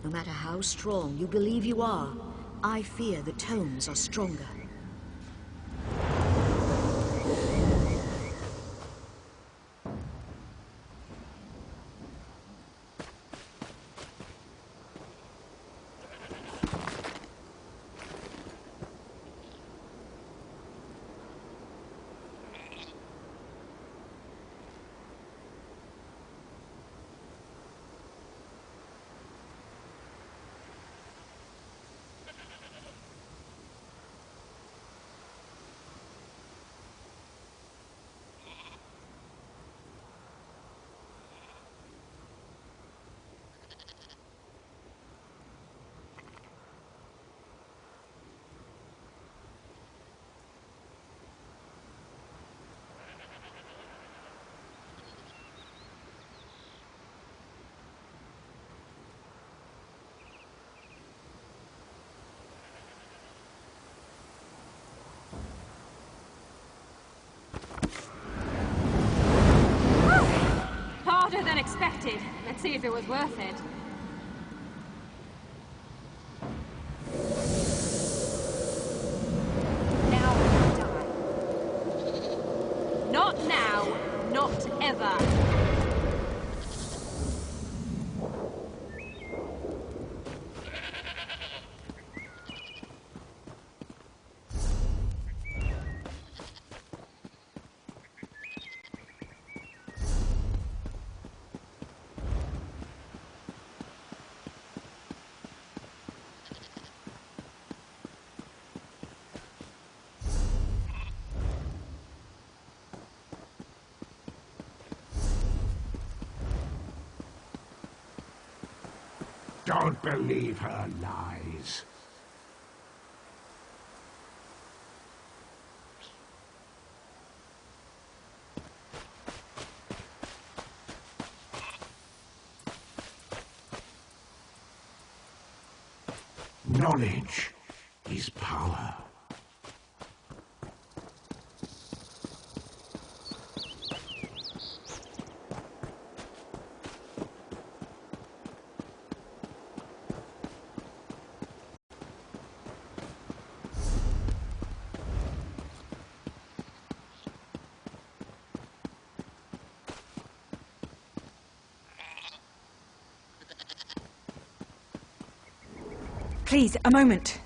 No matter how strong you believe you are, I fear the tomes are stronger. Harder than expected. Let's see if it was worth it. Now die. Not now, not ever. Don't believe her lies. Knowledge is power. Please, a moment.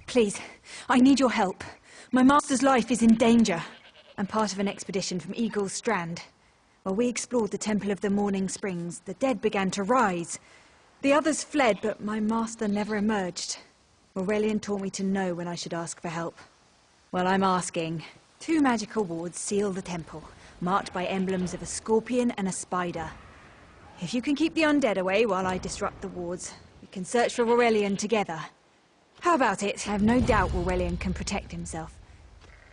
Please, I need your help. My master's life is in danger. I'm part of an expedition from Eagle's Strand. While we explored the Temple of the Morning Springs, the dead began to rise. The others fled, but my master never emerged. Aurelian taught me to know when I should ask for help. Well, I'm asking. 2 magical wards seal the temple, marked by emblems of a scorpion and a spider. If you can keep the undead away while I disrupt the wards, we can search for Aurelian together. How about it? I have no doubt Aurelian can protect himself.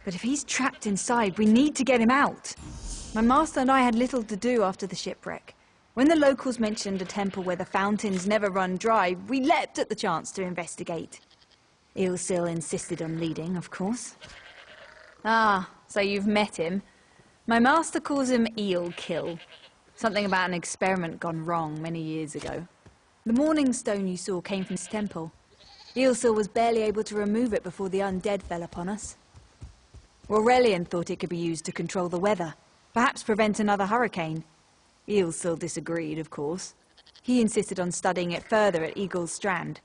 But if he's trapped inside, we need to get him out. My master and I had little to do after the shipwreck. When the locals mentioned a temple where the fountains never run dry, we leapt at the chance to investigate. Eelsil insisted on leading, of course. Ah, so you've met him. My master calls him Eel Kill. Something about an experiment gone wrong many years ago. The morning stone you saw came from this temple. Eelsil was barely able to remove it before the undead fell upon us. Aurelian thought it could be used to control the weather, perhaps prevent another hurricane. Eelsil disagreed, of course. He insisted on studying it further at Eagle's Strand.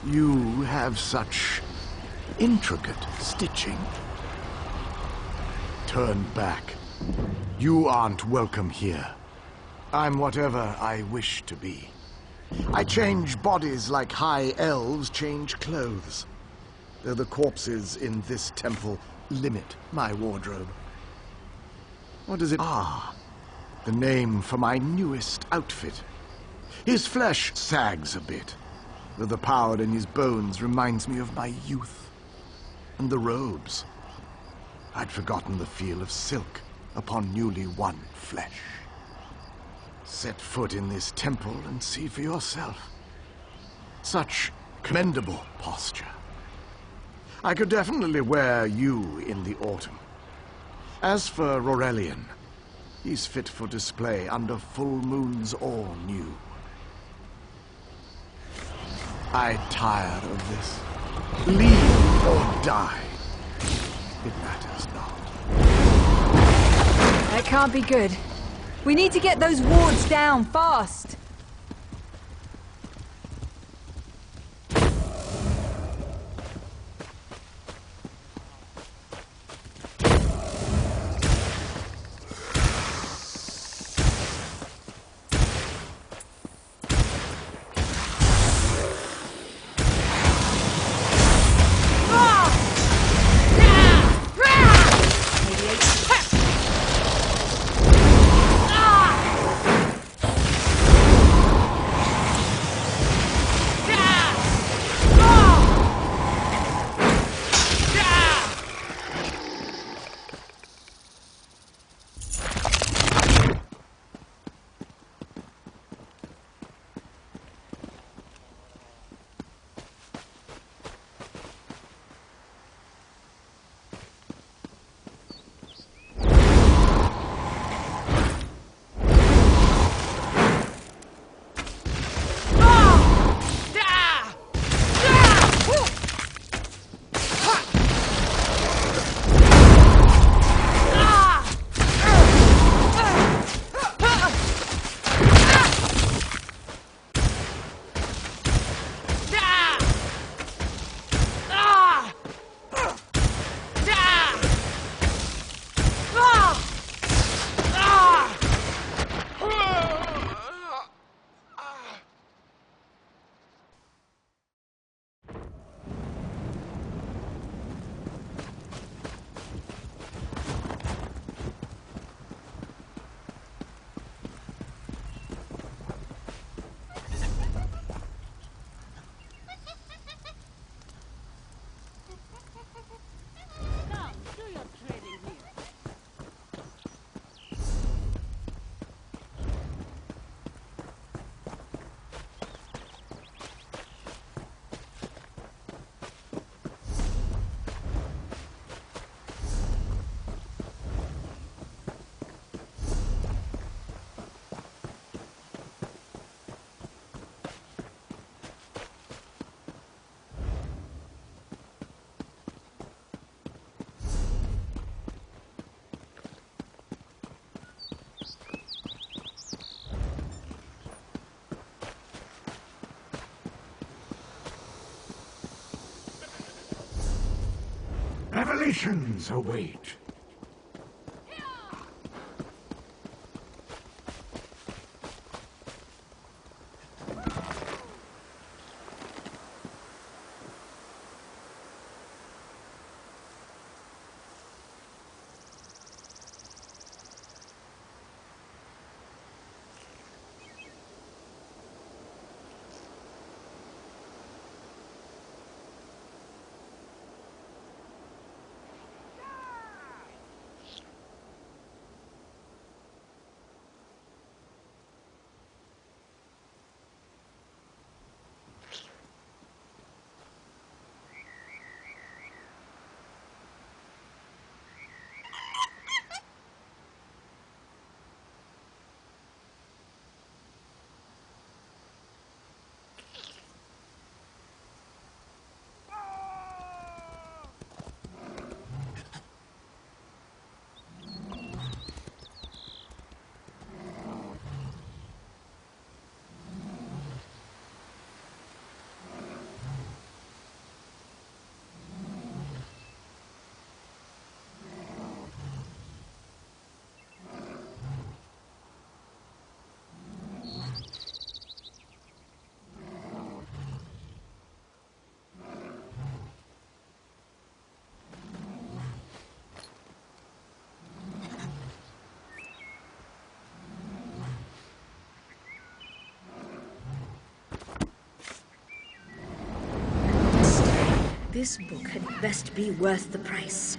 You have such intricate stitching. Turn back. You aren't welcome here. I'm whatever I wish to be. I change bodies like high elves change clothes. Though the corpses in this temple limit my wardrobe. What is it? Ah, the name for my newest outfit. His flesh sags a bit, though the power in his bones reminds me of my youth. And the robes. I'd forgotten the feel of silk upon newly won flesh. Set foot in this temple and see for yourself. Such commendable posture. I could definitely wear you in the autumn. As for Aurelian, he's fit for display under full moons all new. I tire of this. Leave or die. It matters not. That can't be good. We need to get those wards down fast. Revelations await. This book had best be worth the price.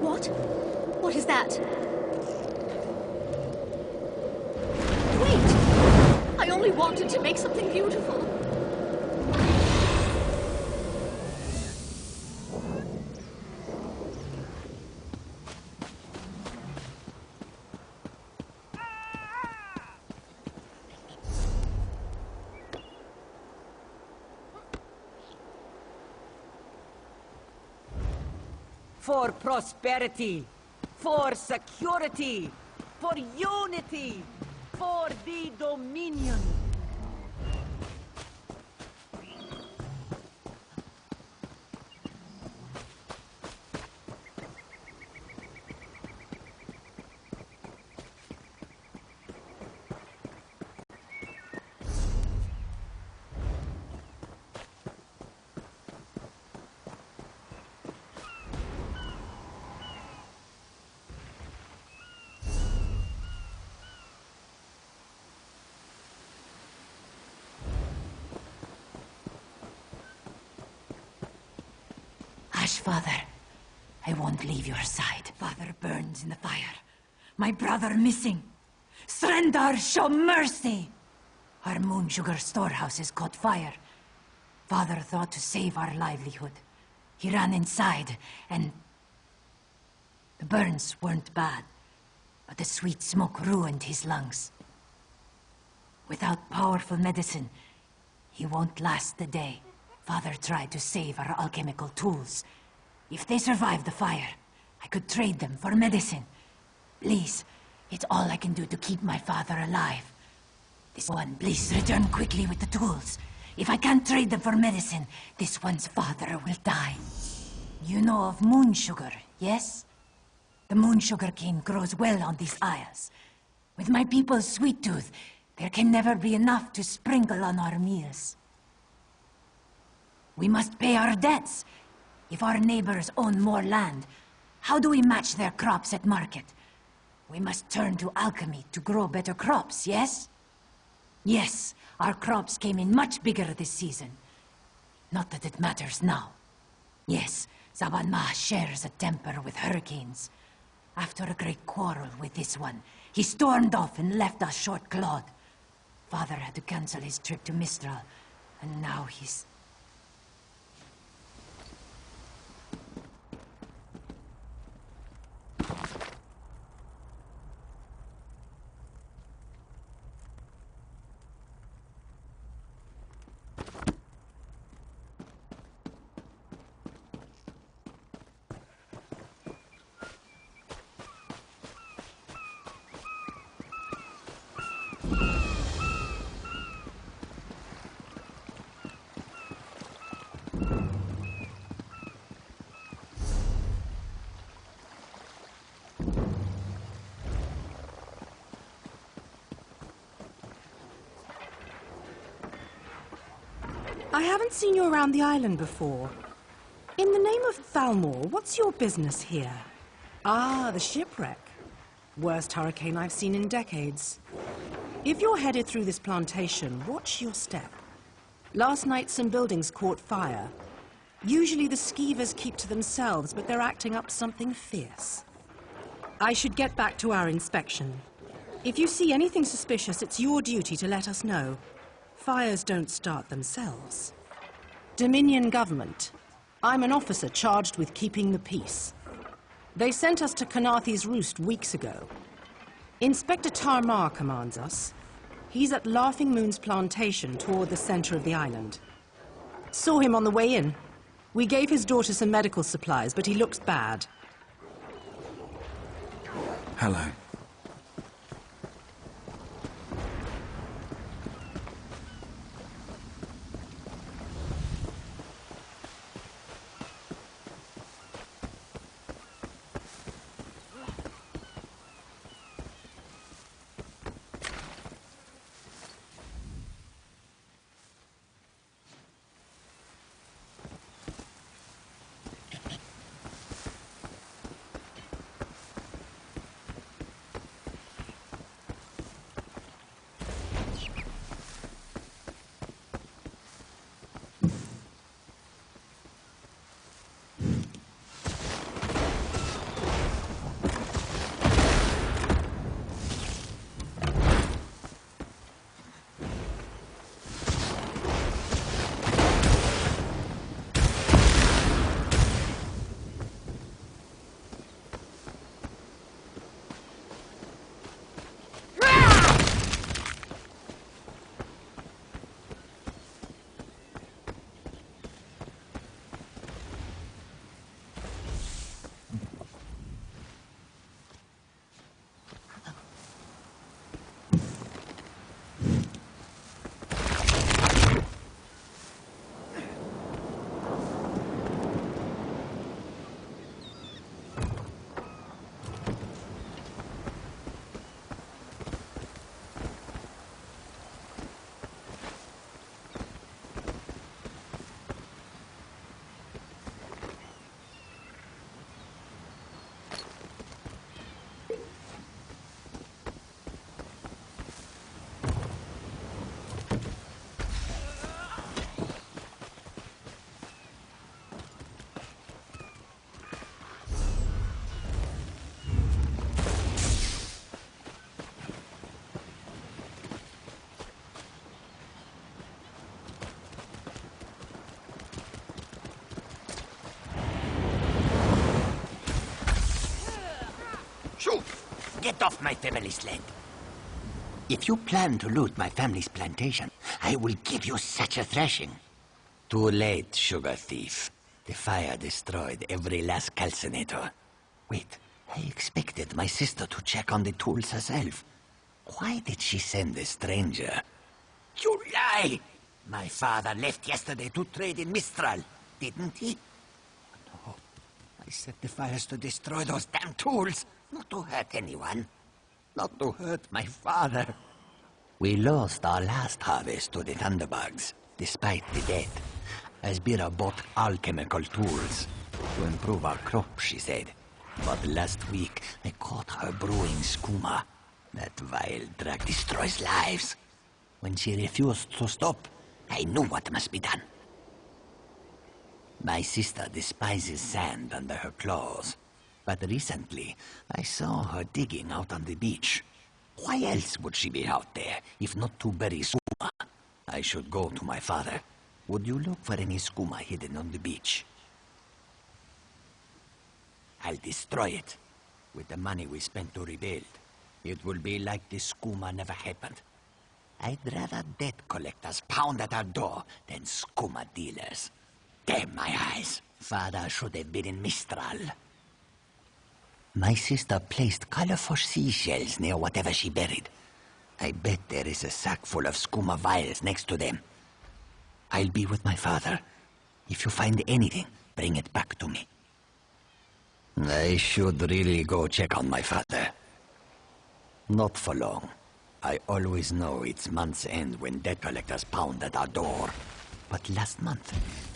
What? What is that? Wait! I only wanted to make something beautiful. For prosperity, for security, for unity, for the Dominion. Hush, Father. I won't leave your side. Father burns in the fire. My brother missing. Surrender, show mercy! Our moon sugar storehouse has caught fire. Father thought to save our livelihood. He ran inside, and the burns weren't bad, but the sweet smoke ruined his lungs. Without powerful medicine, he won't last the day. Father tried to save our alchemical tools. If they survive the fire, I could trade them for medicine. Please, it's all I can do to keep my father alive. This one, please return quickly with the tools. If I can't trade them for medicine, this one's father will die. You know of moon sugar, yes? The moon sugar cane grows well on these isles. With my people's sweet tooth, there can never be enough to sprinkle on our meals. We must pay our debts. If our neighbors own more land, how do we match their crops at market? We must turn to alchemy to grow better crops, yes? Yes, our crops came in much bigger this season. Not that it matters now. Yes, Zabanma shares a temper with hurricanes. After a great quarrel with this one, he stormed off and left us short-clawed. Father had to cancel his trip to Mistral, and now he's... I haven't seen you around the island before. In the name of Thalmor, what's your business here? Ah, the shipwreck. Worst hurricane I've seen in decades. If you're headed through this plantation, watch your step. Last night some buildings caught fire. Usually the skeevers keep to themselves, but they're acting up something fierce. I should get back to our inspection. If you see anything suspicious, it's your duty to let us know. Fires don't start themselves. Dominion government. I'm an officer charged with keeping the peace. They sent us to Kanaathi's Roost weeks ago. Inspector Tarmar commands us. He's at Laughing Moon's plantation toward the center of the island. Saw him on the way in. We gave his daughter some medical supplies, but he looks bad. Hello. Shoot! Get off my family's land. If you plan to loot my family's plantation, I will give you such a thrashing. Too late, sugar thief. The fire destroyed every last calcinator. Wait, I expected my sister to check on the tools herself. Why did she send a stranger? You lie! My father left yesterday to trade in Mistral, didn't he? No. I set the fires to destroy those damn tools. Not to hurt anyone. Not to hurt my father. We lost our last harvest to the thunderbugs, despite the death. Asbira bought alchemical tools to improve our crop, she said. But last week, I caught her brewing skooma. That vile drug destroys lives. When she refused to stop, I knew what must be done. My sister despises sand under her claws. But recently, I saw her digging out on the beach. Why else would she be out there, if not to bury skooma? I should go to my father. Would you look for any skooma hidden on the beach? I'll destroy it. With the money we spent to rebuild, it will be like the skooma never happened. I'd rather debt collectors pound at our door than skooma dealers. Damn my eyes. Father should have been in Mistral. My sister placed colorful seashells near whatever she buried. I bet there is a sack full of skooma vials next to them. I'll be with my father. If you find anything, bring it back to me. I should really go check on my father. Not for long. I always know it's month's end when debt collectors pound at our door. But last month,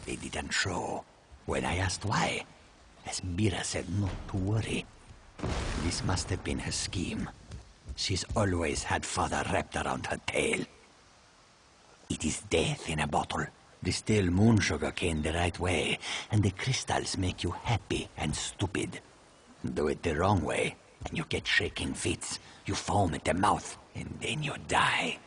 they didn't show. When I asked why, Esbira said not to worry. This must have been her scheme. She's always had father wrapped around her tail. It is death in a bottle. Distill moon sugar cane the right way, and the crystals make you happy and stupid. Do it the wrong way, and you get shaking fits. You foam at the mouth, and then you die.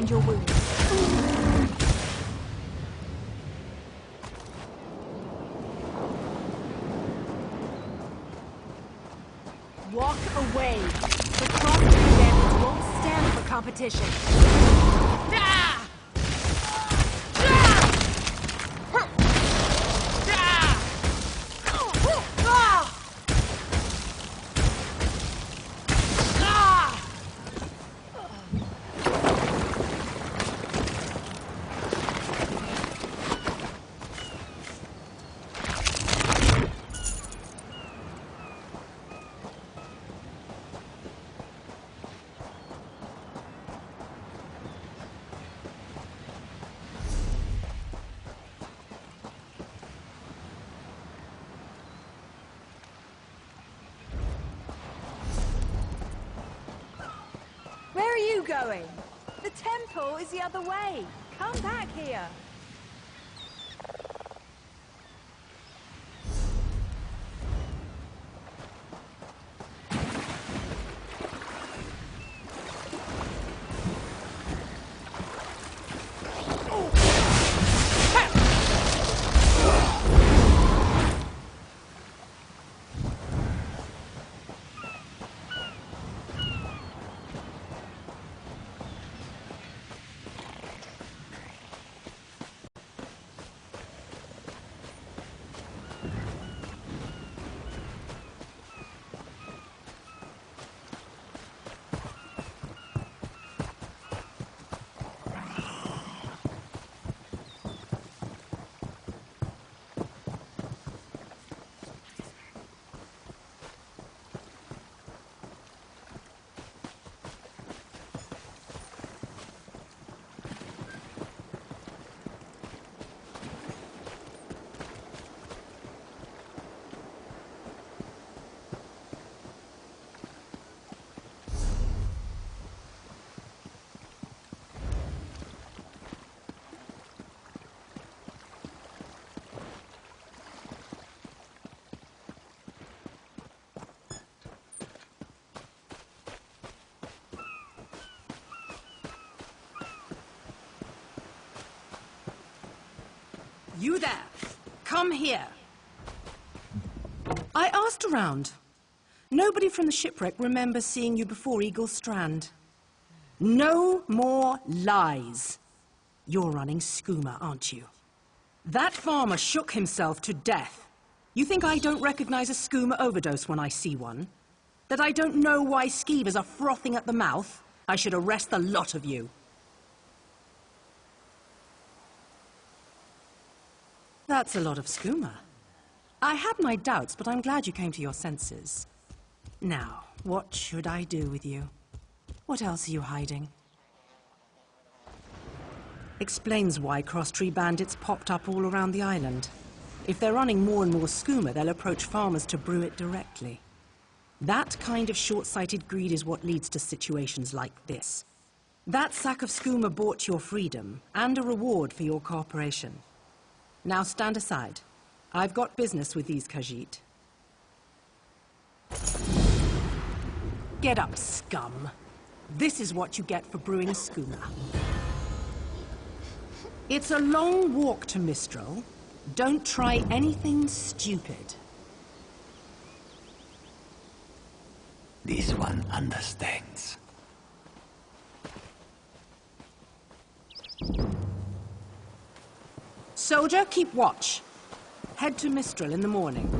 Your wounds. Walk away. The cross-breed bandits won't stand for competition. Where are you going? The temple is the other way. Come back here. You there! Come here! I asked around. Nobody from the shipwreck remembers seeing you before Eagle Strand. No more lies. You're running Skooma, aren't you? That farmer shook himself to death. You think I don't recognize a Skooma overdose when I see one? That I don't know why skeevers are frothing at the mouth? I should arrest the lot of you. That's a lot of skooma. I had my doubts, but I'm glad you came to your senses. Now, what should I do with you? What else are you hiding? Explains why cross-tree bandits popped up all around the island. If they're running more and more skooma, they'll approach farmers to brew it directly. That kind of short-sighted greed is what leads to situations like this. That sack of skooma bought your freedom, and a reward for your cooperation. Now stand aside. I've got business with these Khajiit. Get up, scum. This is what you get for brewing a skooma. It's a long walk to Mistral. Don't try anything stupid. This one understands. Soldier, keep watch. Head to Mistral in the morning.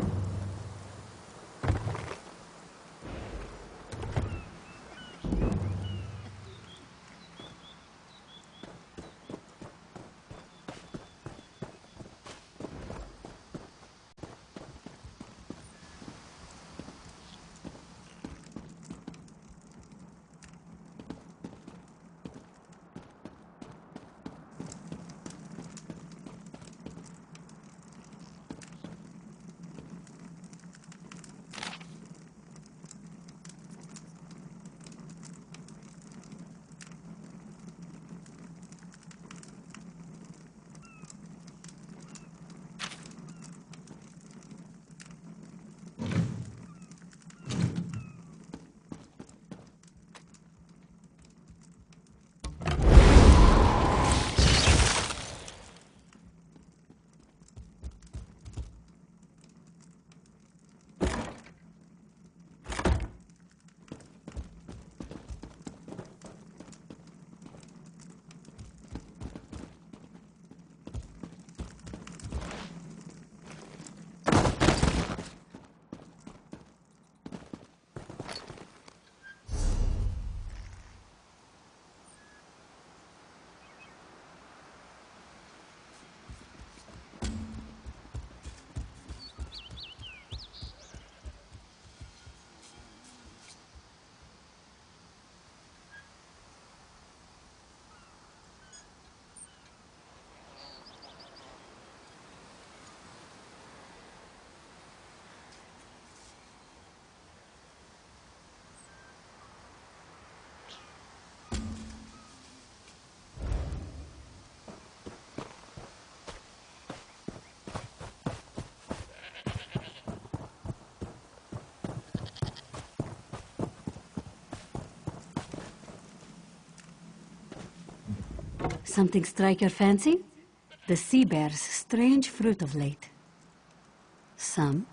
Something strike your fancy? The sea bear's strange fruit of late. Some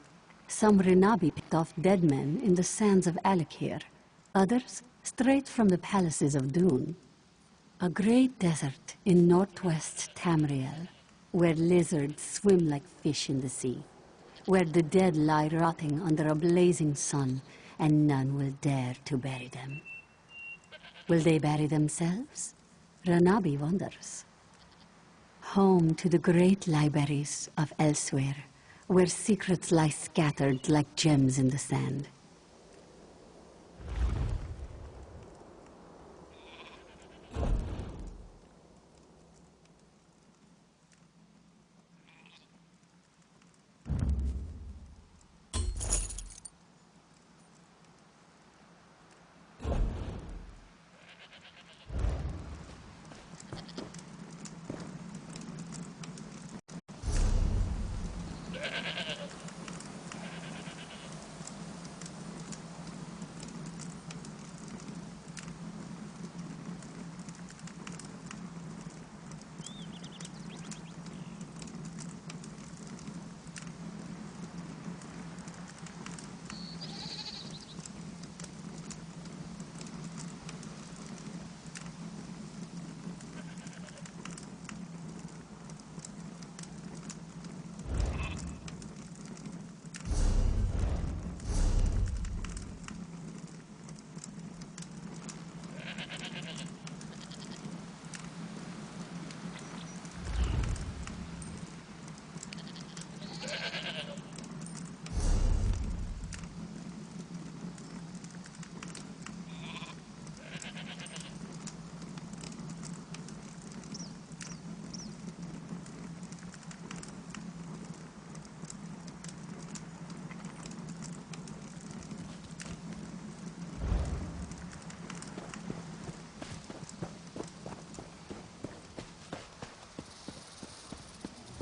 Renabi picked off dead men in the sands of Alakir. Others straight from the palaces of Dune. A great desert in northwest Tamriel, where lizards swim like fish in the sea, where the dead lie rotting under a blazing sun, and none will dare to bury them. Will they bury themselves? Renabi wonders. Home to the great libraries of elsewhere, where secrets lie scattered like gems in the sand.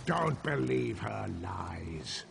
Don't believe her lies.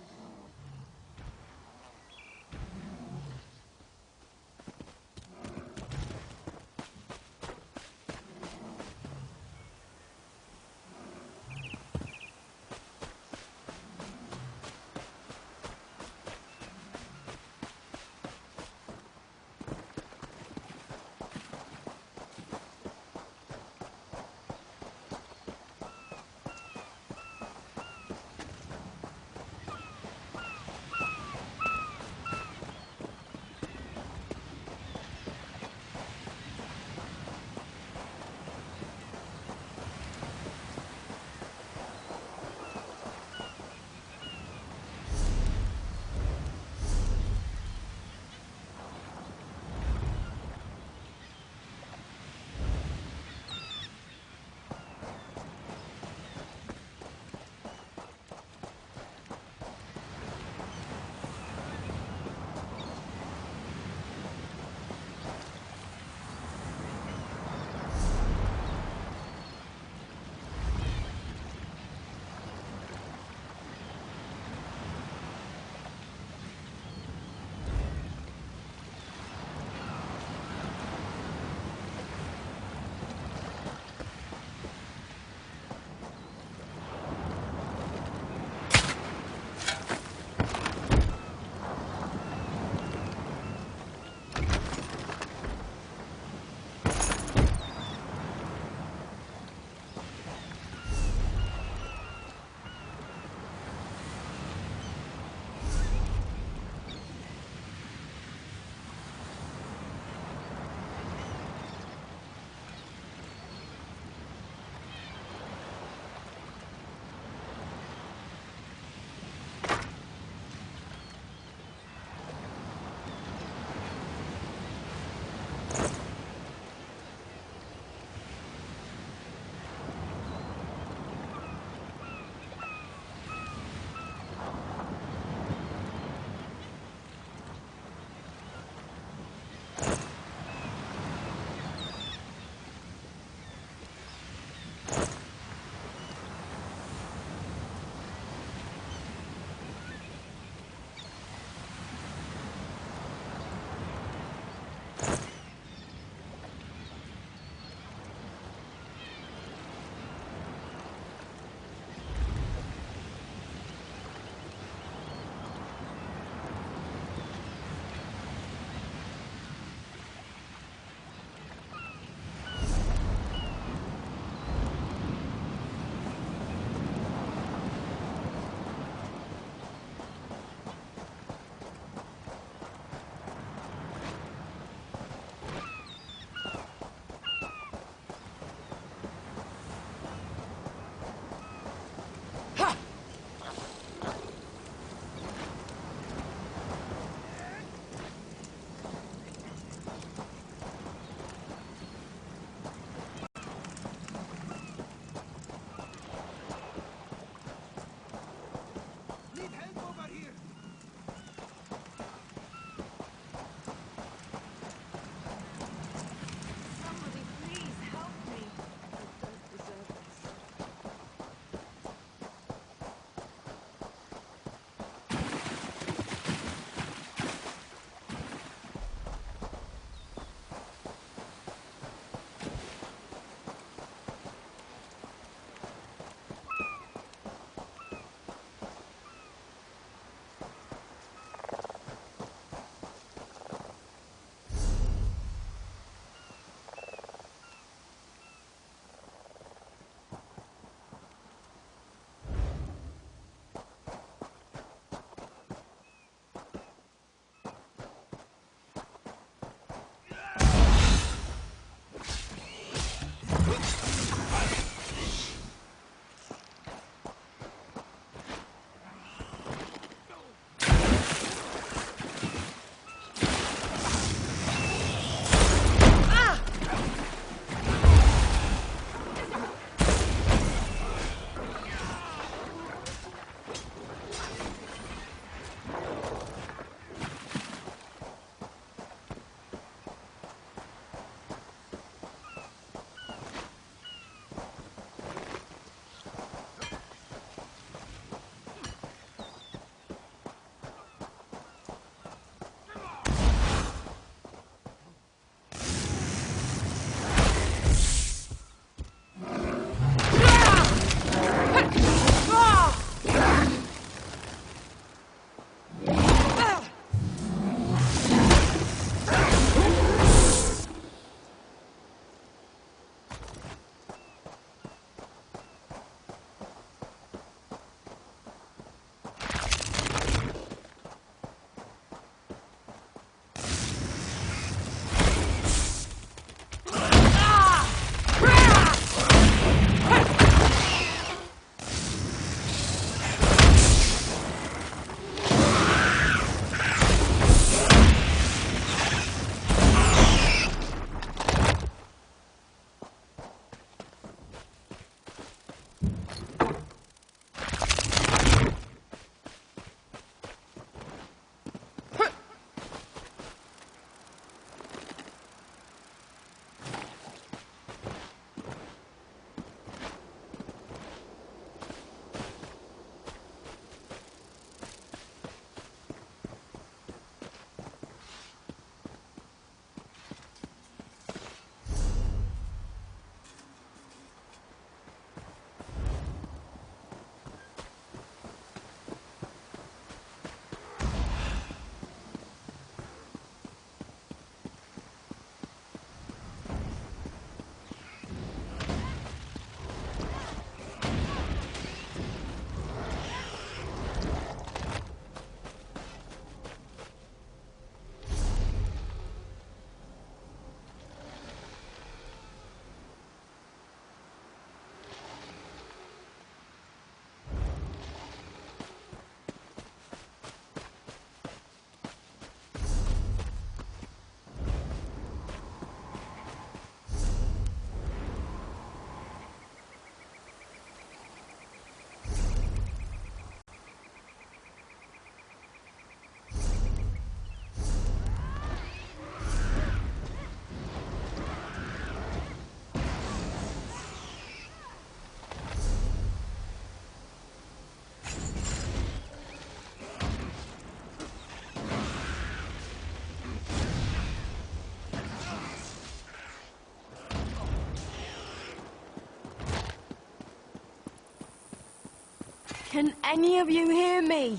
Can any of you hear me?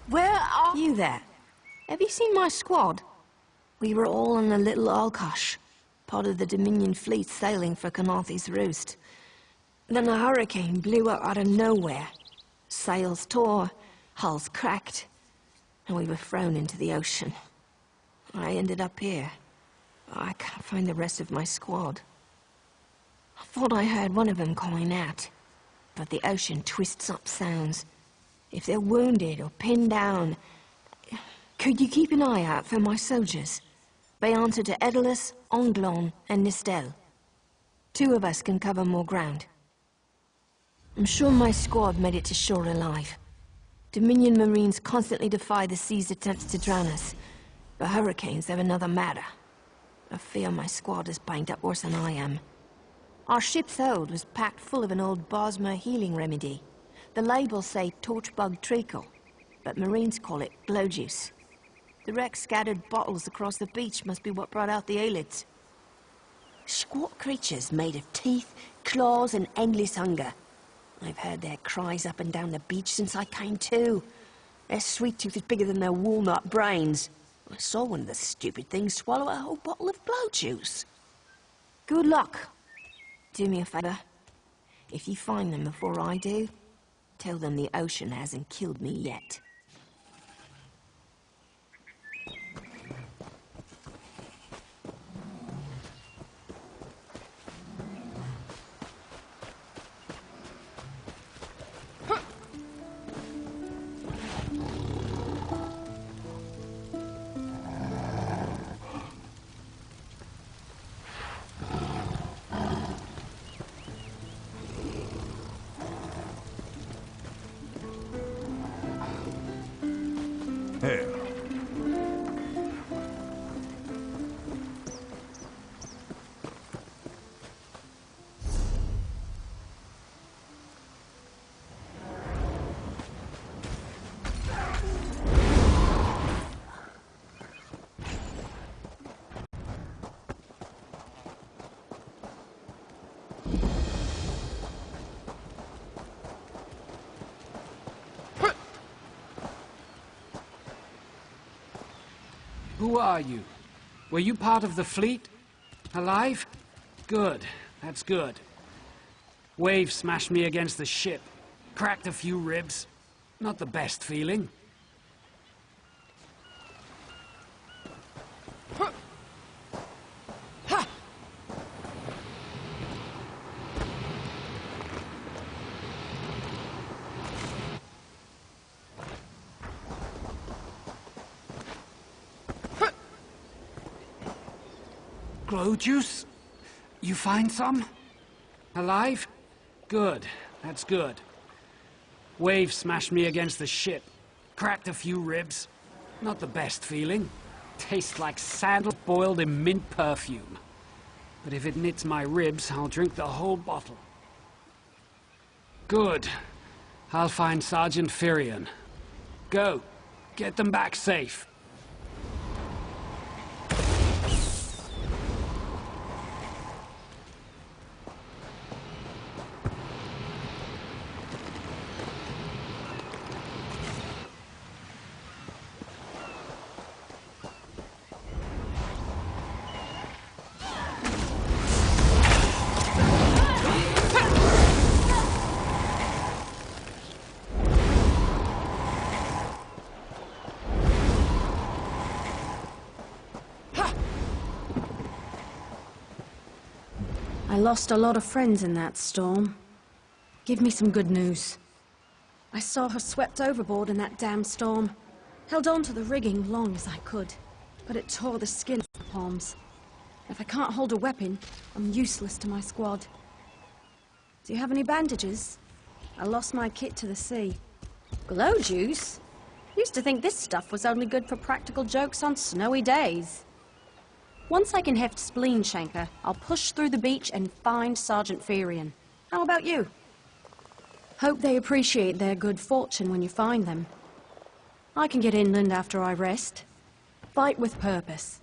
Where are you there? Have you seen my squad? We were all on a little Alkosh, part of the Dominion fleet sailing for Canarthy's Roost. Then a hurricane blew up out of nowhere. Sails tore, hulls cracked, and we were thrown into the ocean. I ended up here. I can't find the rest of my squad. I thought I heard one of them calling out, but the ocean twists up sounds. If they're wounded or pinned down, could you keep an eye out for my soldiers? They answer to Edalus, Onglon, and Nistel. 2 of us can cover more ground. I'm sure my squad made it to shore alive. Dominion Marines constantly defy the sea's attempts to drown us, but hurricanes are another matter. I fear my squad is banged up worse than I am. Our ship's hold was packed full of an old Bosmer healing remedy. The labels say torchbug treacle, but Marines call it glow juice. The wreck scattered bottles across the beach must be what brought out the aelids. Squat creatures made of teeth, claws, and endless hunger. I've heard their cries up and down the beach since I came to. Their sweet tooth is bigger than their walnut brains. I saw one of the stupid things swallow a whole bottle of glow juice. Good luck. Do me a favor. If you find them before I do, tell them the ocean hasn't killed me yet. Here. Who are you? Were you part of the fleet? Alive? Good. That's good. Waves smashed me against the ship. Cracked a few ribs. Not the best feeling. Glow juice? You find some? Alive? Good. That's good. Waves smashed me against the ship. Cracked a few ribs. Not the best feeling. Tastes like sandal boiled in mint perfume. But if it knits my ribs, I'll drink the whole bottle. Good. I'll find Sergeant Firion. Go. Get them back safe. I lost a lot of friends in that storm. Give me some good news. I saw her swept overboard in that damn storm. Held on to the rigging long as I could, but it tore the skin off my palms. If I can't hold a weapon, I'm useless to my squad. Do you have any bandages? I lost my kit to the sea. Glow juice? Used to think this stuff was only good for practical jokes on snowy days. Once I can heft Spleen Shanker, I'll push through the beach and find Sergeant Firion. How about you? Hope they appreciate their good fortune when you find them. I can get inland after I rest. Fight with purpose.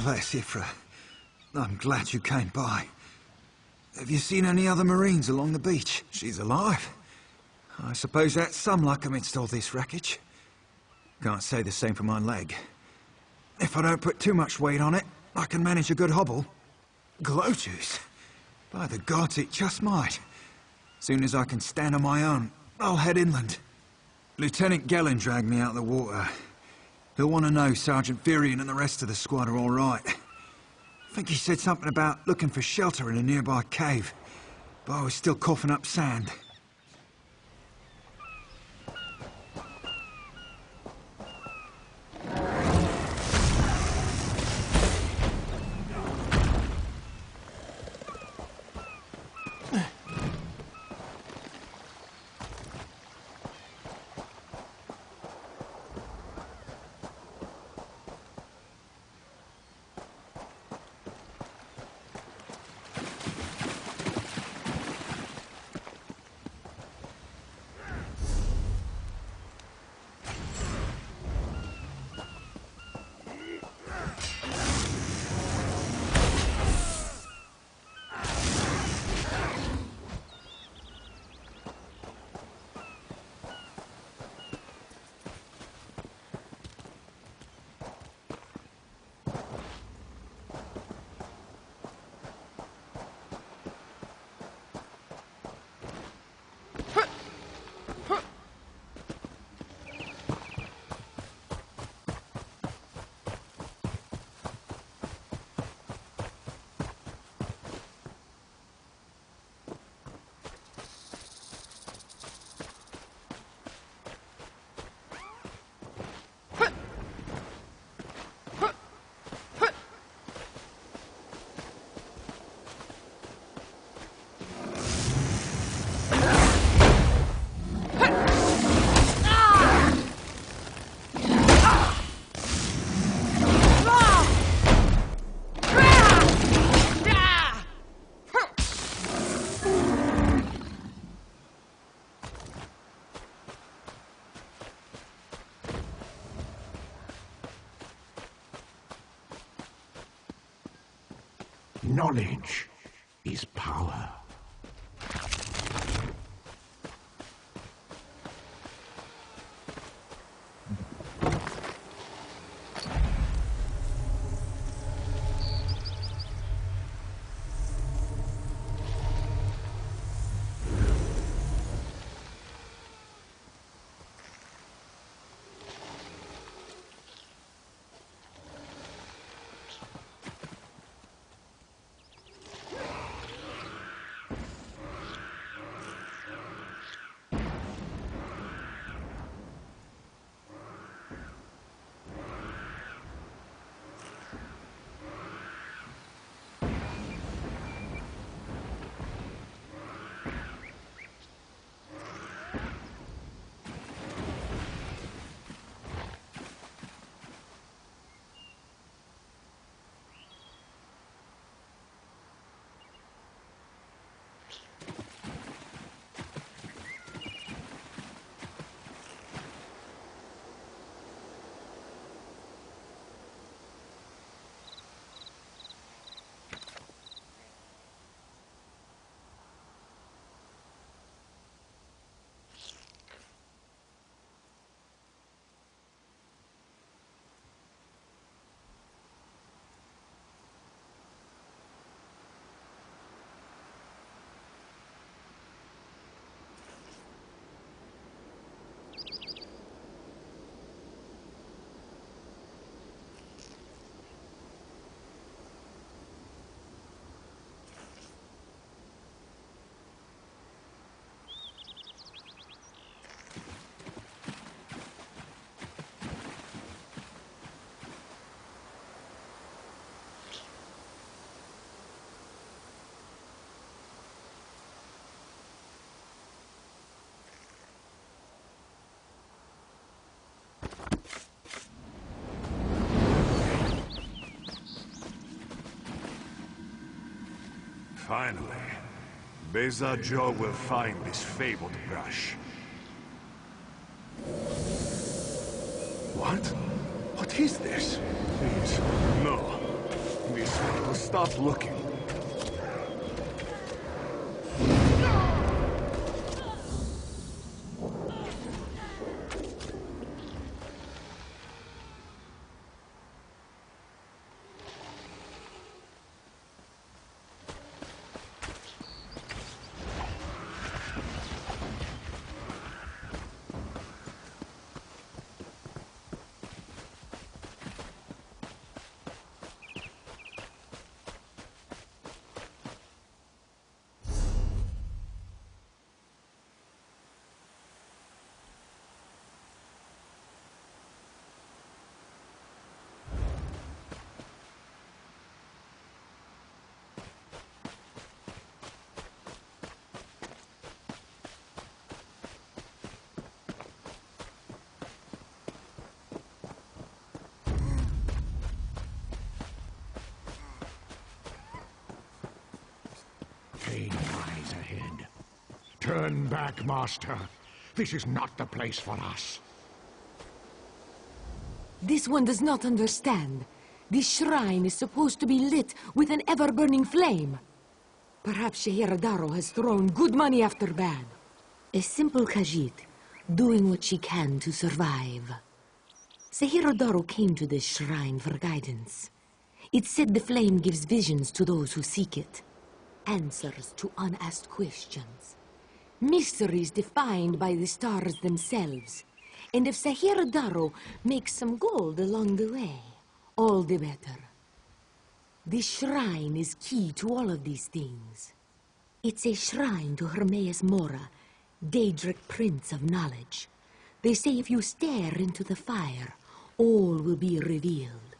Bless Ifra. I'm glad you came by. Have you seen any other Marines along the beach? She's alive. I suppose that's some luck amidst all this wreckage. Can't say the same for my leg. If I don't put too much weight on it, I can manage a good hobble. Glow juice? By the gods, it just might. Soon as I can stand on my own, I'll head inland. Lieutenant Gellin dragged me out of the water. He'll want to know Sergeant Furion and the rest of the squad are all right. I think he said something about looking for shelter in a nearby cave, but I was still coughing up sand. Knowledge is power. Finally, Beza Joe will find this fabled brush. What? What is this? Please, no. these people stop looking. Pain lies ahead. Turn back, Master. This is not the place for us. This one does not understand. This shrine is supposed to be lit with an ever-burning flame. Perhaps Shehiradaro has thrown good money after bad. A simple Khajiit, doing what she can to survive. Shehiradaro came to this shrine for guidance. It said the flame gives visions to those who seek it. Answers to unasked questions. Mysteries defined by the stars themselves. And if Shehiradaro makes some gold along the way, all the better. This shrine is key to all of these things. It's a shrine to Hermaeus Mora, Daedric Prince of Knowledge. They say if you stare into the fire, all will be revealed.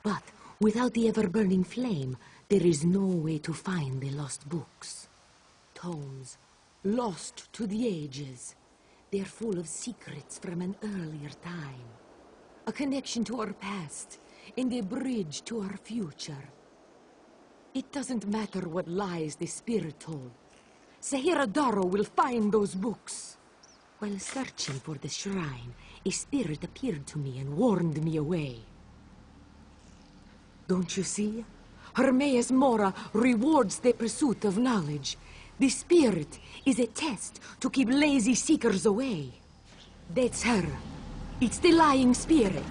But without the ever-burning flame, there is no way to find the lost books. Tomes, lost to the ages. They're full of secrets from an earlier time. A connection to our past, and a bridge to our future. It doesn't matter what lies the spirit told. Shehiradaro will find those books. While searching for the shrine, a spirit appeared to me and warned me away. Don't you see? Hermaeus Mora rewards the pursuit of knowledge. The spirit is a test to keep lazy seekers away. That's her. It's the lying spirit.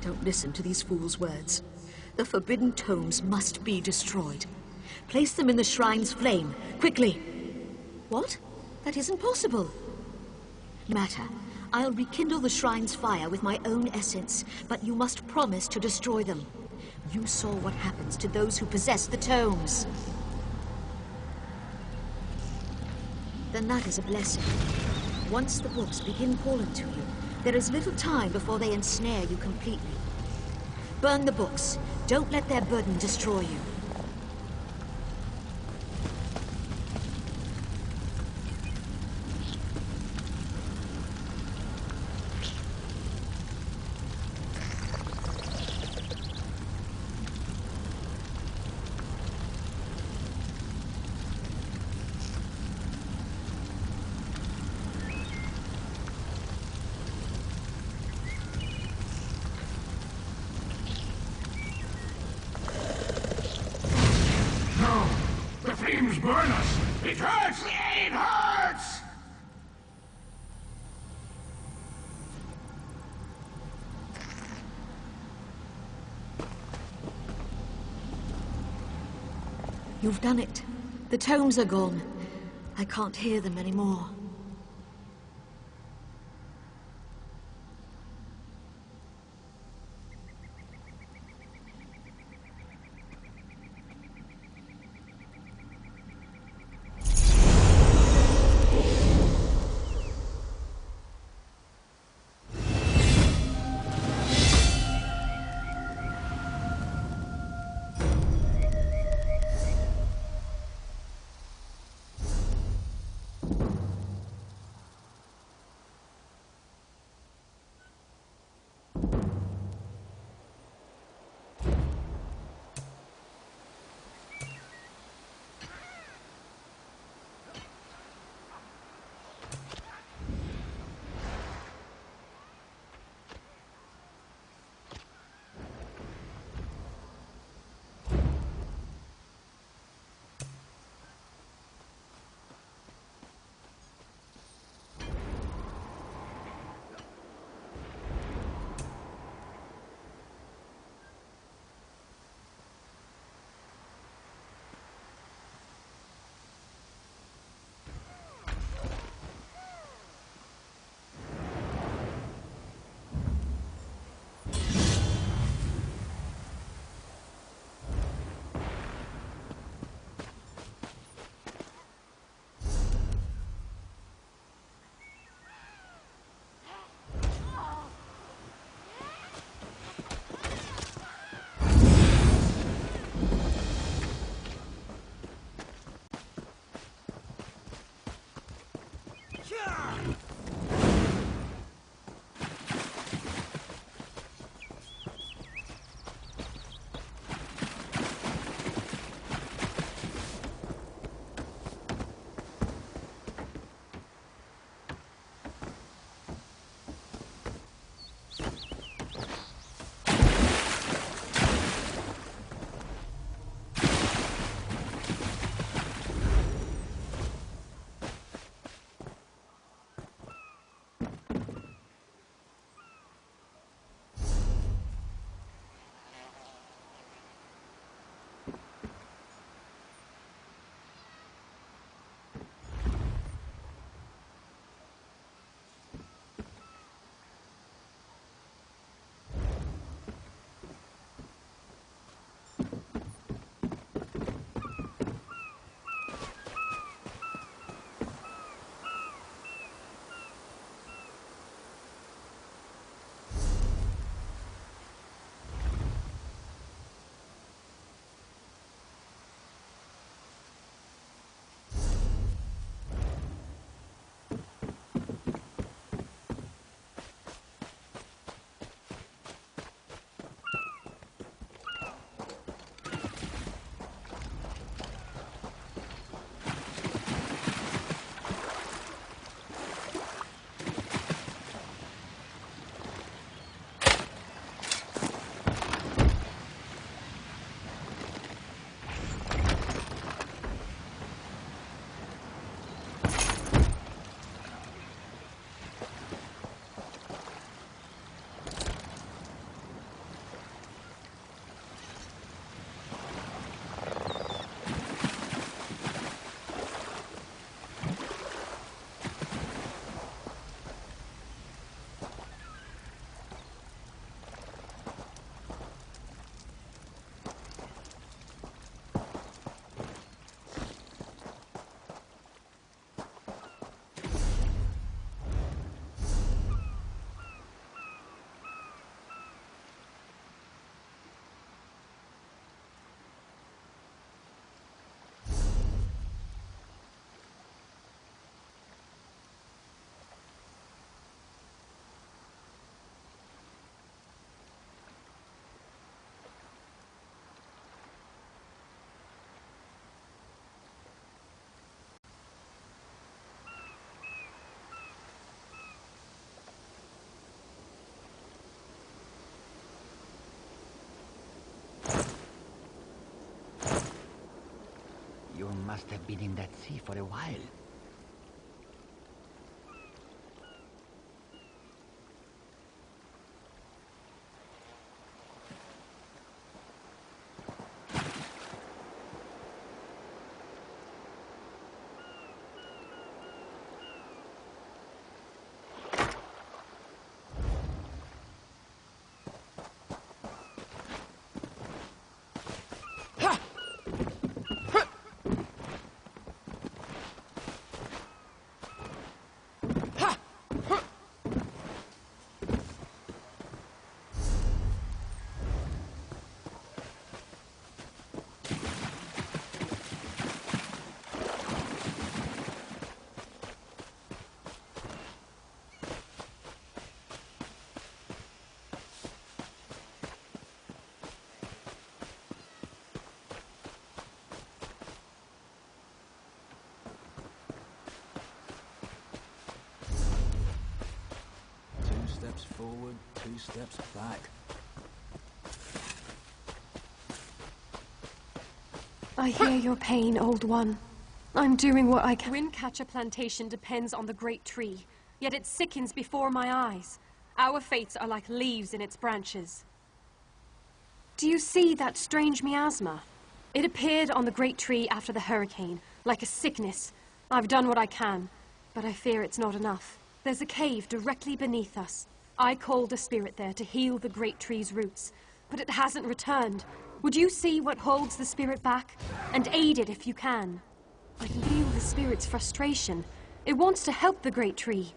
Don't listen to these fools' words. The forbidden tomes must be destroyed. Place them in the shrine's flame, quickly. What? That isn't possible. Matter. I'll rekindle the shrine's fire with my own essence, but you must promise to destroy them. You saw what happens to those who possess the tomes. Then that is a blessing. Once the books begin calling to you, there is little time before they ensnare you completely. Burn the books. Don't let their burden destroy you. The flames burn us! It hurts! It hurts! You've done it. The tomes are gone. I can't hear them anymore. You must have been in that sea for a while. Steps forward, 2 steps back. I hear your pain, old one. I'm doing what I can. Windcatcher Plantation depends on the great tree, yet it sickens before my eyes. Our fates are like leaves in its branches. Do you see that strange miasma? It appeared on the great tree after the hurricane, like a sickness. I've done what I can, but I fear it's not enough. There's a cave directly beneath us. I called a spirit there to heal the great tree's roots, but it hasn't returned. Would you see what holds the spirit back, and aid it if you can? I can feel the spirit's frustration. It wants to help the great tree,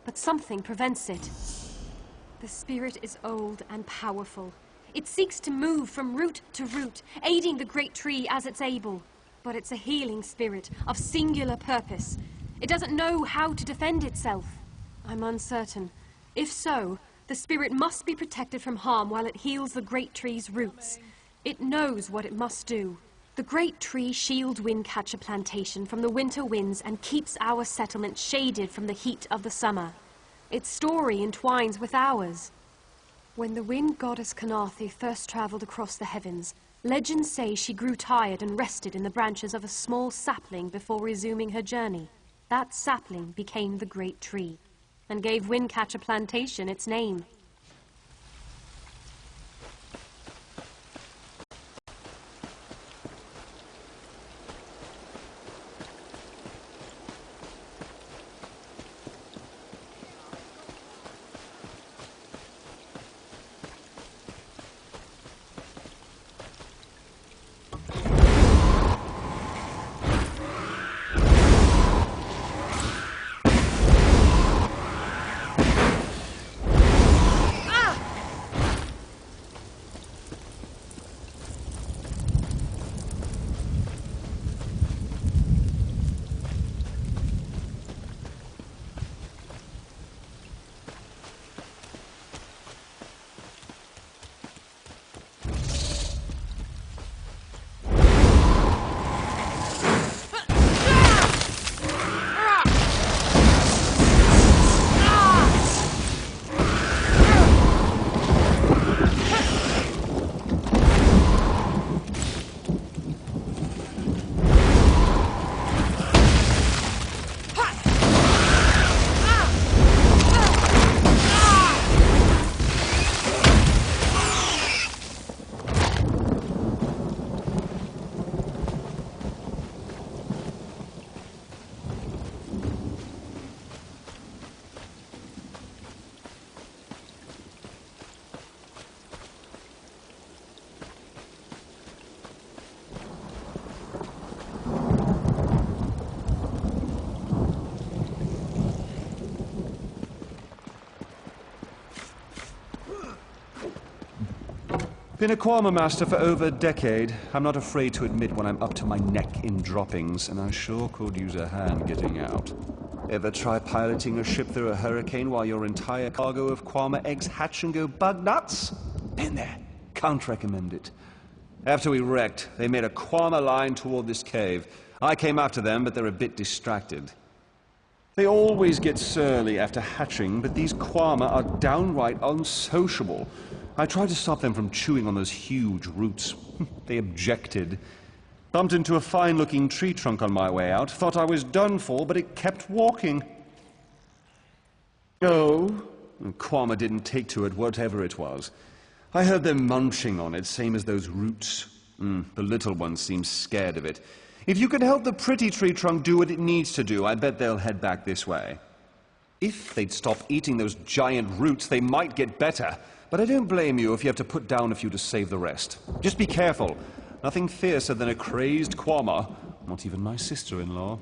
but something prevents it. The spirit is old and powerful. It seeks to move from root to root, aiding the great tree as it's able. But it's a healing spirit of singular purpose. It doesn't know how to defend itself. I'm uncertain. If so, the spirit must be protected from harm while it heals the great tree's roots. It knows what it must do. The great tree shields Windcatcher Plantation from the winter winds and keeps our settlement shaded from the heat of the summer. Its story entwines with ours. When the wind goddess Kanathi first traveled across the heavens, legends say she grew tired and rested in the branches of a small sapling before resuming her journey. That sapling became the great tree and gave Windcatcher Plantation its name. Been a Quama master for over a decade. I'm not afraid to admit when I'm up to my neck in droppings, and I sure could use a hand getting out. Ever try piloting a ship through a hurricane while your entire cargo of Quama eggs hatch and go bug nuts? Been there. Can't recommend it. After we wrecked, they made a Quama line toward this cave. I came after them, but they're a bit distracted. They always get surly after hatching, but these Quama are downright unsociable. I tried to stop them from chewing on those huge roots. They objected. Bumped into a fine-looking tree trunk on my way out. Thought I was done for, but it kept walking. Oh, Quama didn't take to it, whatever it was. I heard them munching on it, same as those roots. The little one seems scared of it. If you could help the pretty tree trunk do what it needs to do, I bet they'll head back this way. If they'd stop eating those giant roots, they might get better. But I don't blame you if you have to put down a few to save the rest. Just be careful. Nothing fiercer than a crazed Quama. Not even my sister-in-law.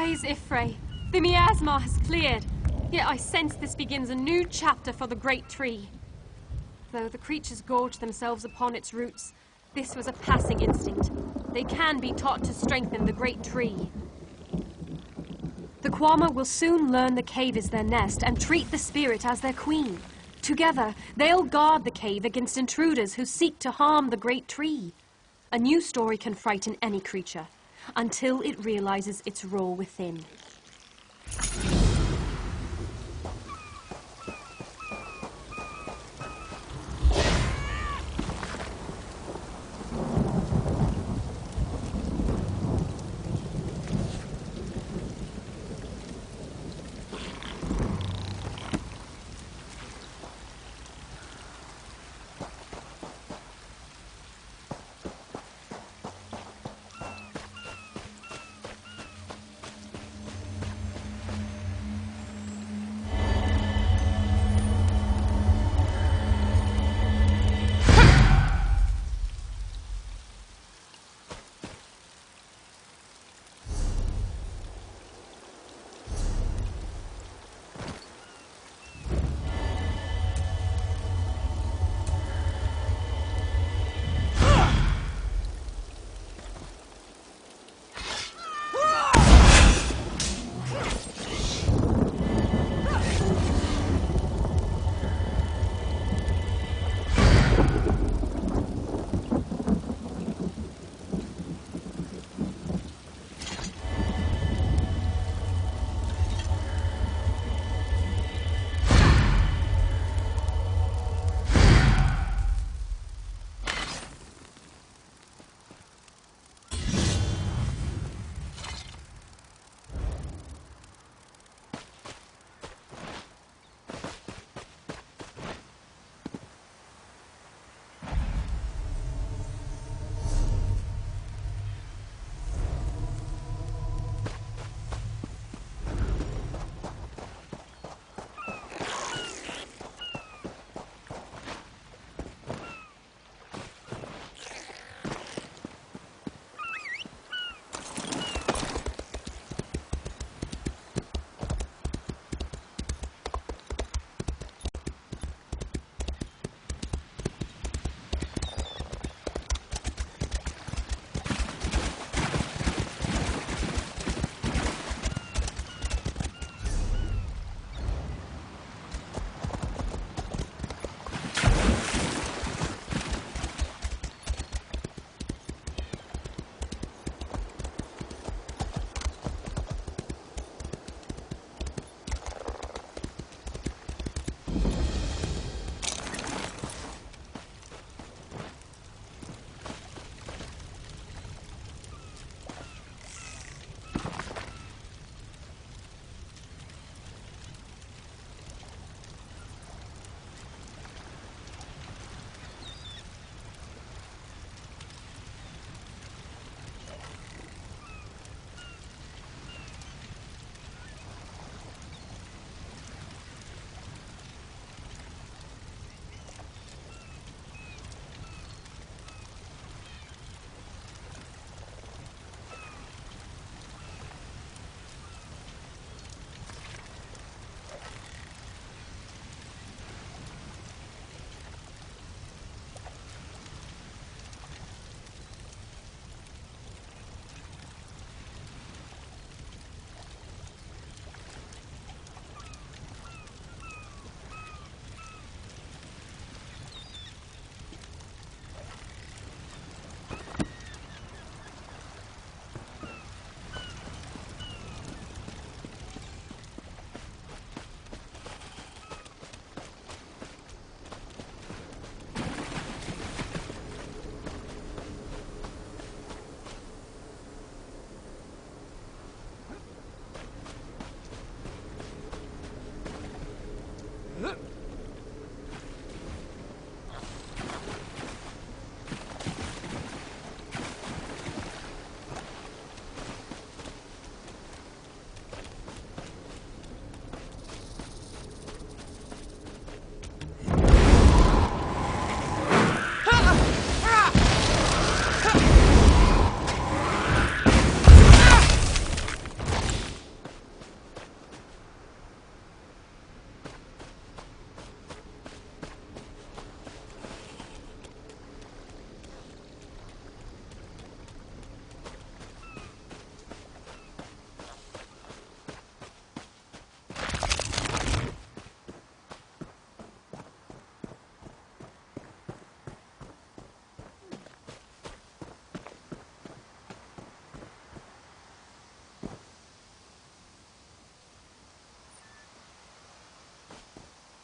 Praise Ifrei. The miasma has cleared. Yet I sense this begins a new chapter for the great tree. Though the creatures gorge themselves upon its roots, this was a passing instinct. They can be taught to strengthen the great tree. The Kwama will soon learn the cave is their nest and treat the spirit as their queen. Together, they'll guard the cave against intruders who seek to harm the great tree. A new story can frighten any creature, until it realizes its role within.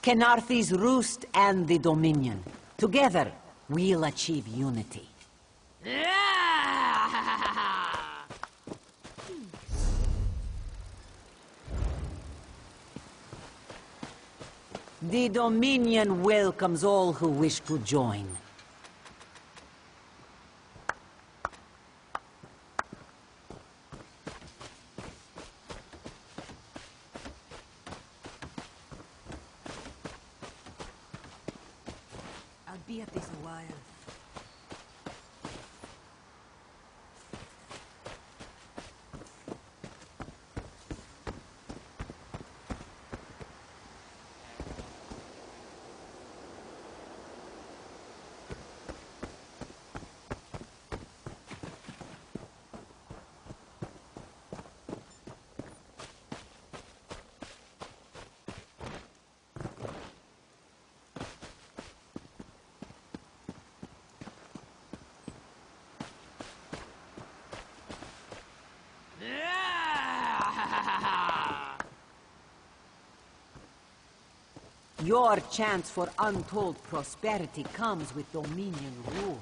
Kenarthi's Roost and the Dominion. Together, we'll achieve unity. The Dominion welcomes all who wish to join. I'll be at this a while. Your chance for untold prosperity comes with Dominion rule.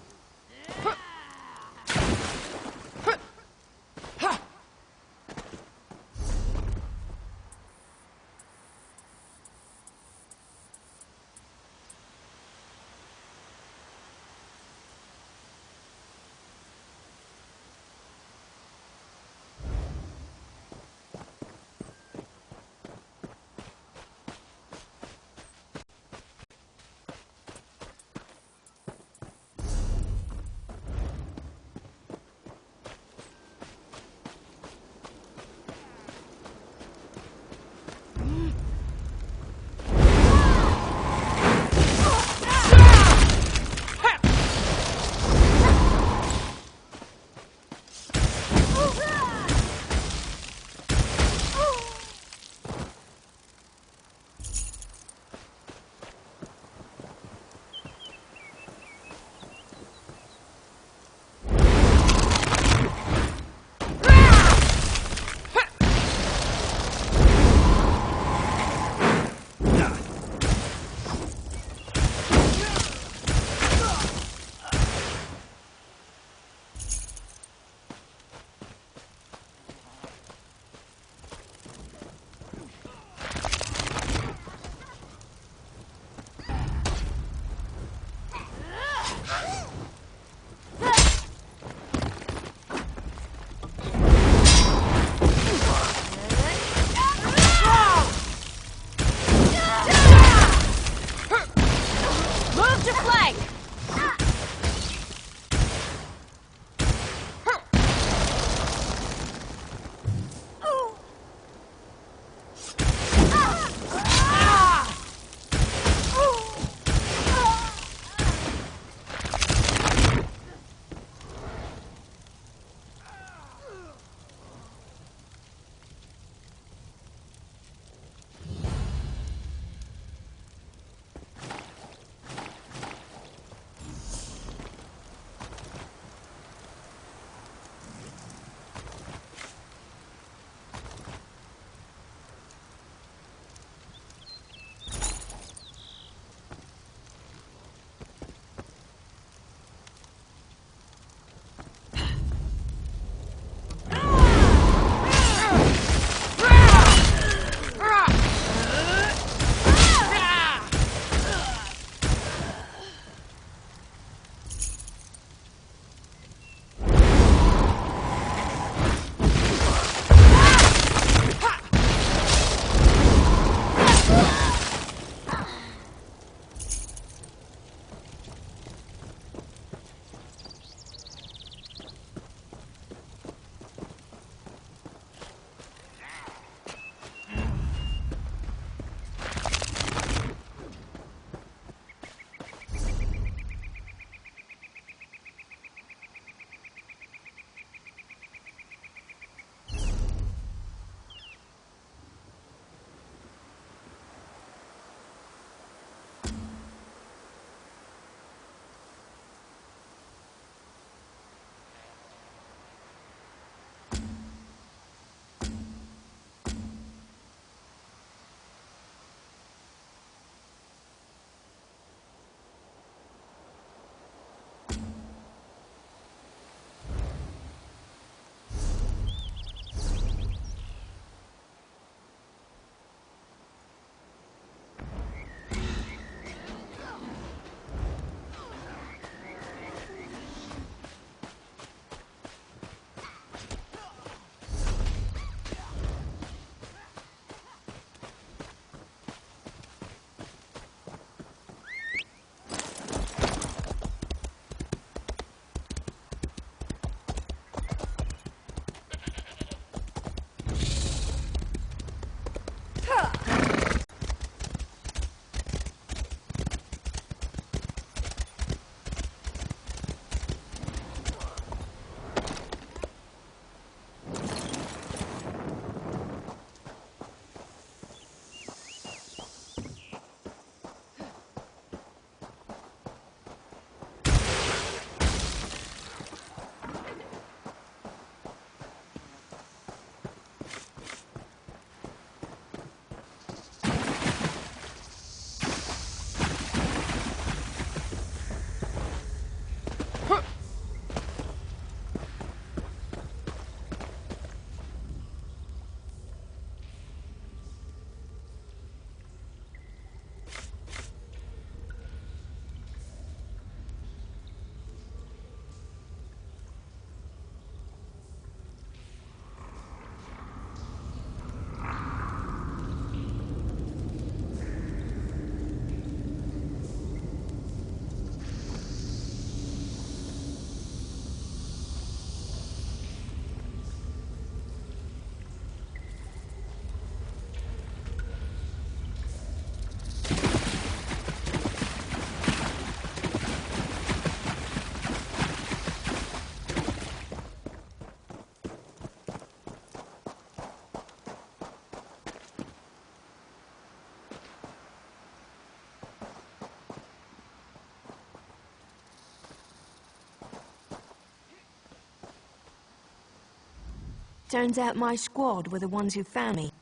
Turns out my squad were the ones who found me.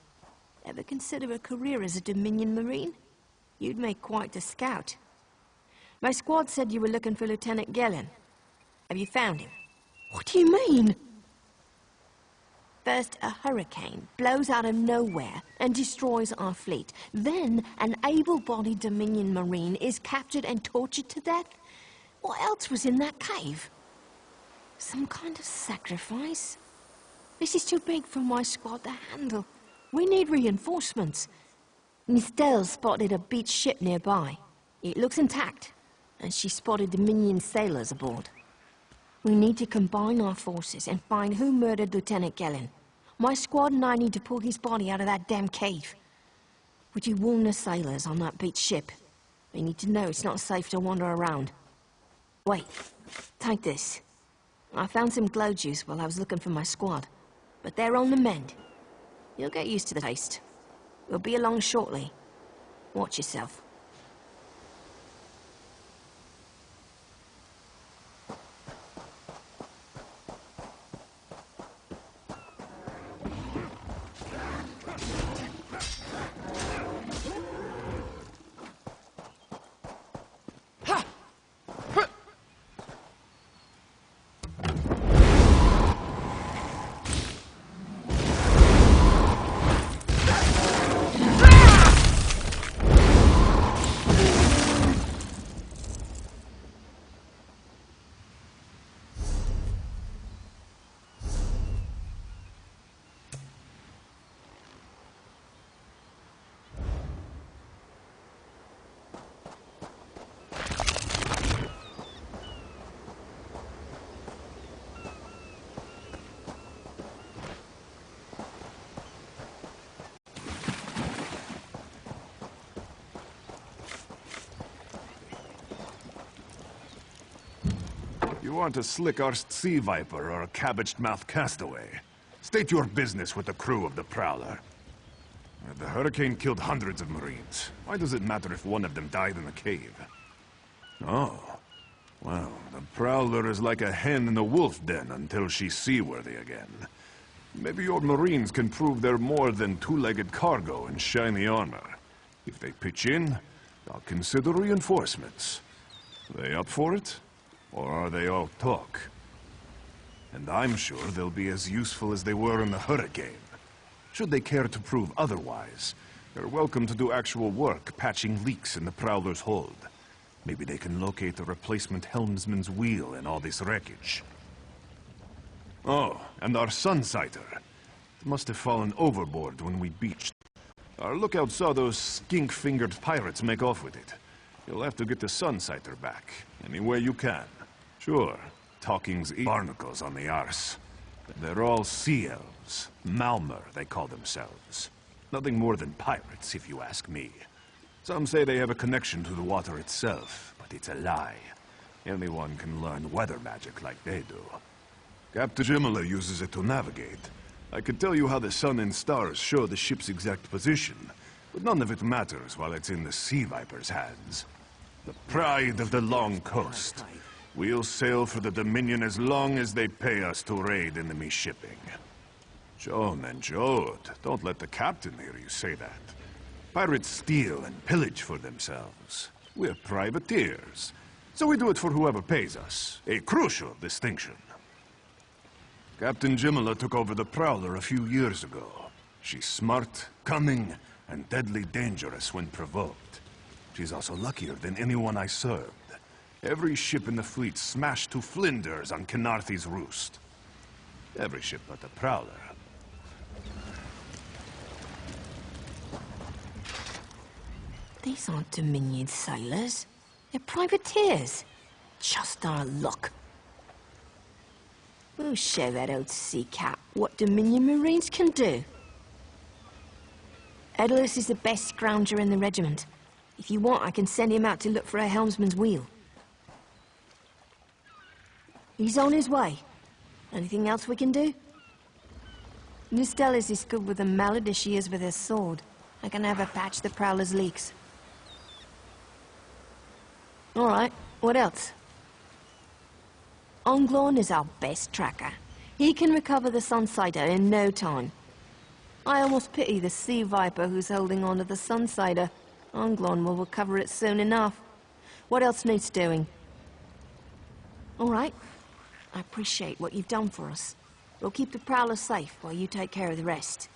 Ever consider a career as a Dominion Marine? You'd make quite a scout. My squad said you were looking for Lieutenant Gellin. Have you found him? What do you mean? First, a hurricane blows out of nowhere and destroys our fleet. Then, an able-bodied Dominion Marine is captured and tortured to death? What else was in that cave? Some kind of sacrifice? This is too big for my squad to handle. We need reinforcements. Nistel spotted a beached ship nearby. It looks intact, and she spotted Dominion sailors aboard. We need to combine our forces and find who murdered Lieutenant Gellin. My squad and I need to pull his body out of that damn cave. Would you warn the sailors on that beached ship? They need to know it's not safe to wander around. Wait, take this. I found some glow juice while I was looking for my squad, but they're on the mend. You'll get used to the taste. We'll be along shortly. Watch yourself. You want a slick-arsed sea viper or a cabbage-mouthed castaway? State your business with the crew of the Prowler. The hurricane killed hundreds of Marines. Why does it matter if one of them died in the cave? Oh. Well, the Prowler is like a hen in a wolf den until she's seaworthy again. Maybe your Marines can prove they're more than two-legged cargo in shiny armor. If they pitch in, I'll consider reinforcements. They up for it? Or are they all talk? And I'm sure they'll be as useful as they were in the hurricane. Should they care to prove otherwise, they're welcome to do actual work patching leaks in the Prowler's hold. Maybe they can locate a replacement helmsman's wheel in all this wreckage. Oh, and our Sunsighter. It must have fallen overboard when we beached. Our lookout saw those skink-fingered pirates make off with it. You'll have to get the Sunsighter back, any way you can. Sure, Talking's barnacles on the arse. They're all sea elves. Malmer, they call themselves. Nothing more than pirates, if you ask me. Some say they have a connection to the water itself, but it's a lie. Anyone can learn weather magic like they do. Captain Jimala uses it to navigate. I could tell you how the sun and stars show the ship's exact position, but none of it matters while it's in the Sea Viper's hands. The pride of the long coast. We'll sail for the Dominion as long as they pay us to raid enemy shipping. Joan and Jode, don't let the captain hear you say that. Pirates steal and pillage for themselves. We're privateers, so we do it for whoever pays us. A crucial distinction. Captain Jimala took over the Prowler a few years ago. She's smart, cunning, and deadly dangerous when provoked. She's also luckier than anyone I served. Every ship in the fleet smashed to flinders on Khenarthi's roost. Every ship but the Prowler. These aren't Dominion sailors. They're privateers. Just our luck. We'll show that old sea cat what Dominion Marines can do. Edalus is the best scrounger in the regiment. If you want, I can send him out to look for a helmsman's wheel. He's on his way. Anything else we can do? Nistel is as good with a mallet as she is with her sword. I can have her patch the Prowler's leaks. All right, what else? Onglorn is our best tracker. He can recover the Sunsider in no time. I almost pity the sea viper who's holding on to the Sunsider. Anglon will recover it soon enough. What else needs doing? All right. I appreciate what you've done for us. We'll keep the Prowler safe while you take care of the rest.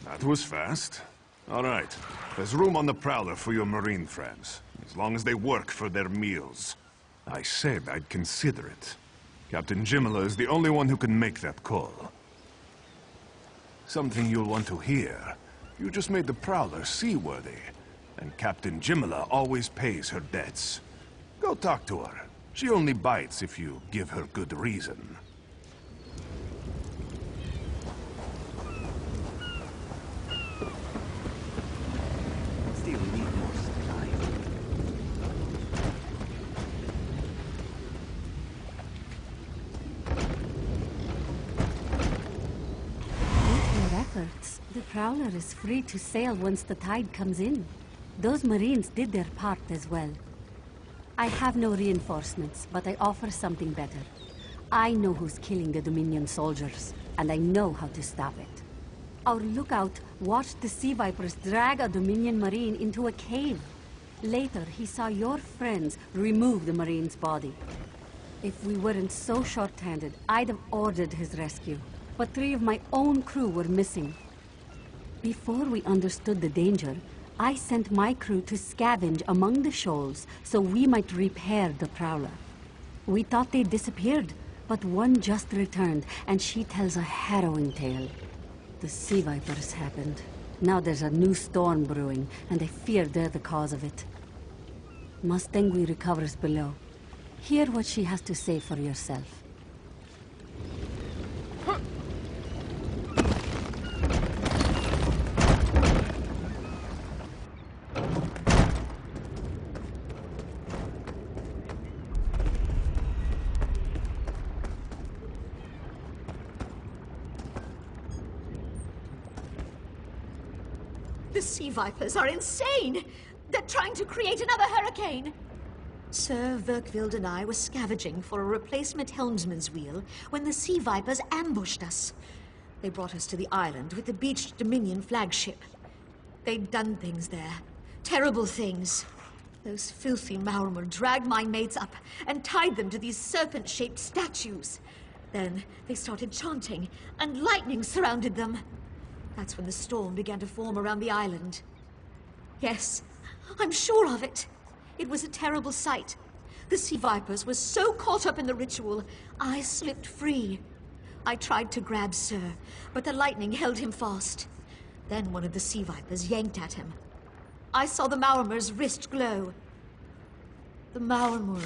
That was fast. All right. There's room on the Prowler for your Marine friends, as long as they work for their meals. I said I'd consider it. Captain Jimala is the only one who can make that call. Something you'll want to hear. You just made the Prowler seaworthy, and Captain Jimala always pays her debts. Go talk to her. She only bites if you give her good reason. The Prowler is free to sail once the tide comes in. Those Marines did their part as well. I have no reinforcements, but I offer something better. I know who's killing the Dominion soldiers, and I know how to stop it. Our lookout watched the Sea Vipers drag a Dominion Marine into a cave. Later, he saw your friends remove the Marine's body. If we weren't so short-handed, I'd have ordered his rescue. But 3 of my own crew were missing. Before we understood the danger, I sent my crew to scavenge among the shoals so we might repair the Prowler. We thought they disappeared, but one just returned, and she tells a harrowing tale. The Sea Vipers happened. Now there's a new storm brewing, and I fear they're the cause of it. Mustangui recovers below. Hear what she has to say for yourself. The Sea Vipers are insane! They're trying to create another hurricane! Sir Verkvild and I were scavenging for a replacement helmsman's wheel when the Sea Vipers ambushed us. They brought us to the island with the beached Dominion flagship. They'd done things there. Terrible things. Those filthy Maormer dragged my mates up and tied them to these serpent-shaped statues. Then they started chanting, and lightning surrounded them. That's when the storm began to form around the island. Yes, I'm sure of it. It was a terrible sight. The sea vipers were so caught up in the ritual, I slipped free. I tried to grab Sir, but the lightning held him fast. Then one of the sea vipers yanked at him. I saw the Maormer's wrist glow. The Maormer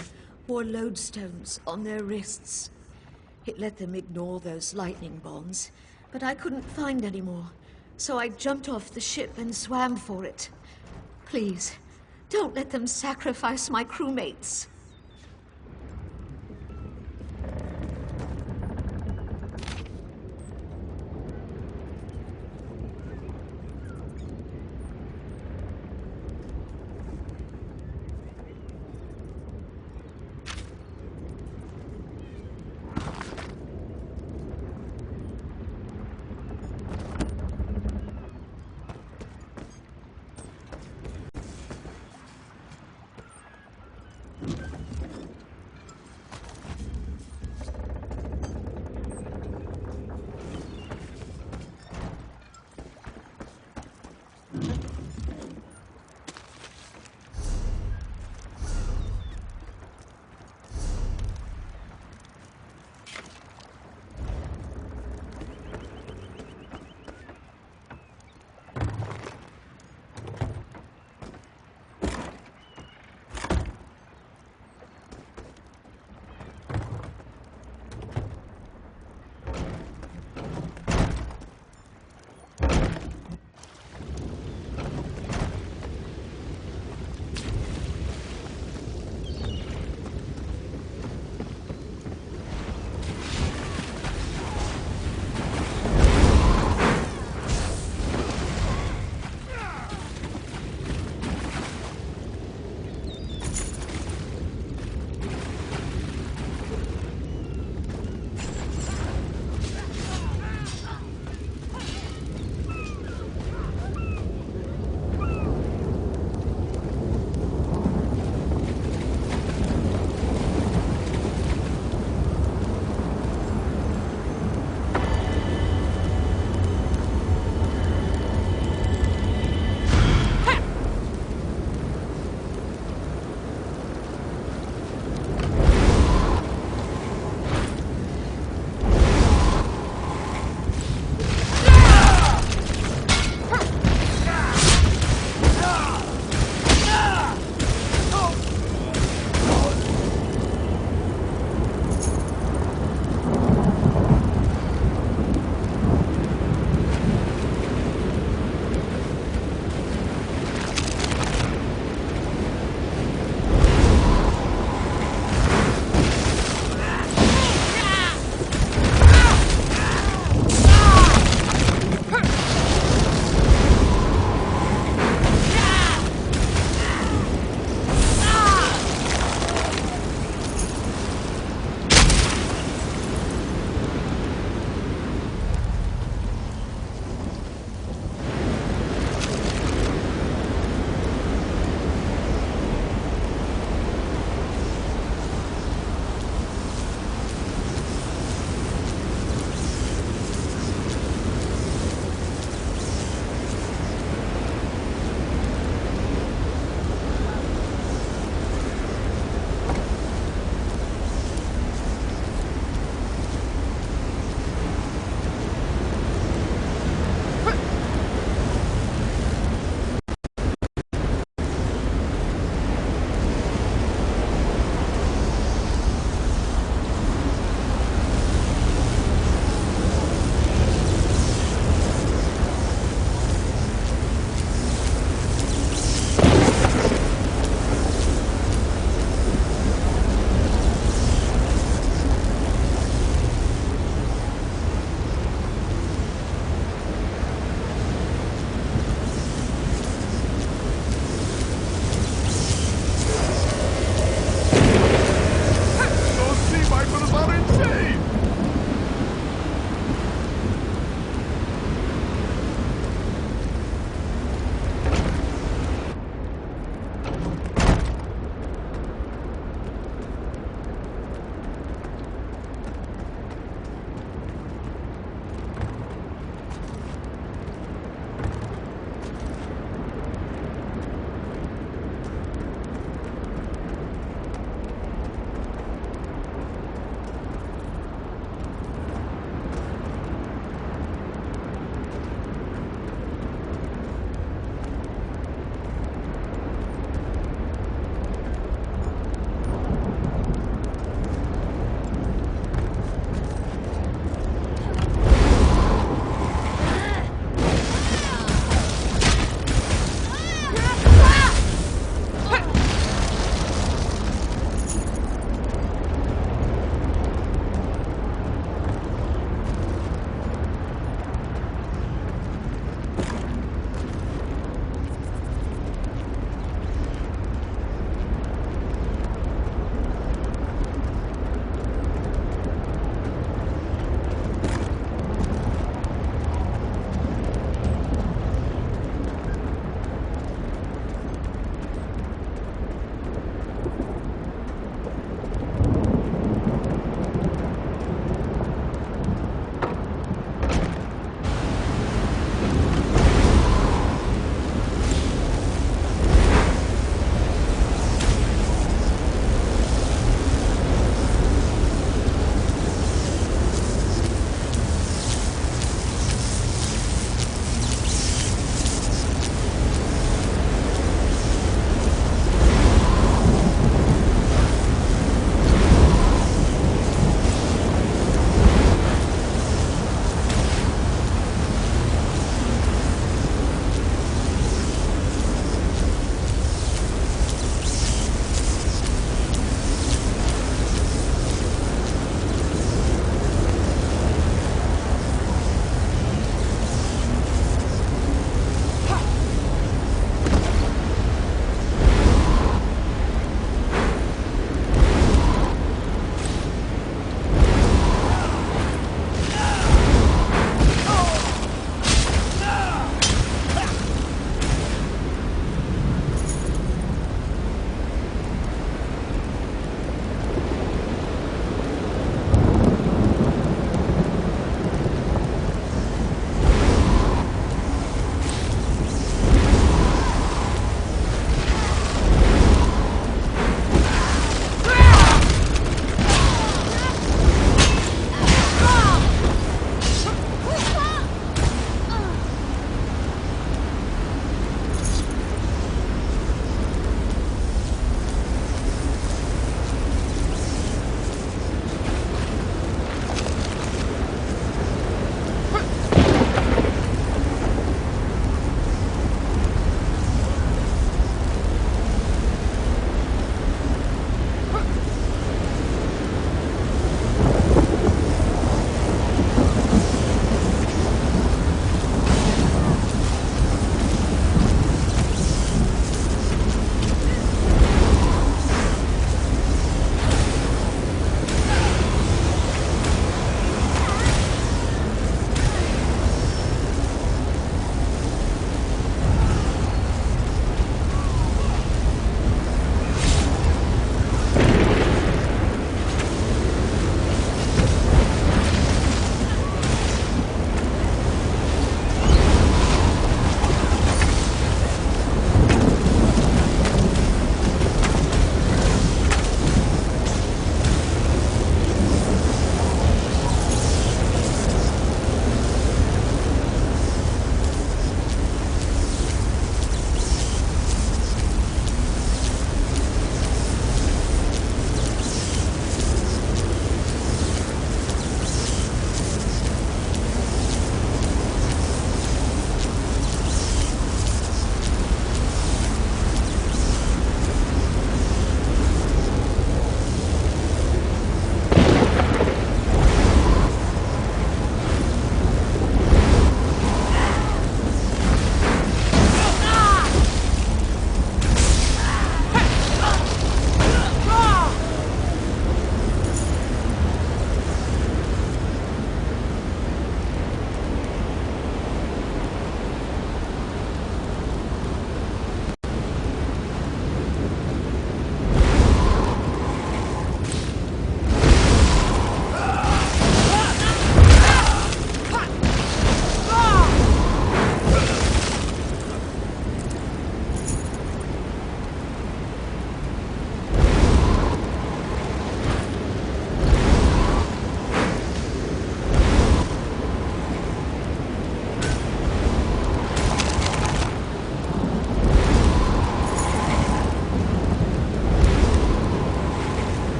wore lodestones on their wrists. It let them ignore those lightning bonds, but I couldn't find any more, so I jumped off the ship and swam for it. Please, don't let them sacrifice my crewmates.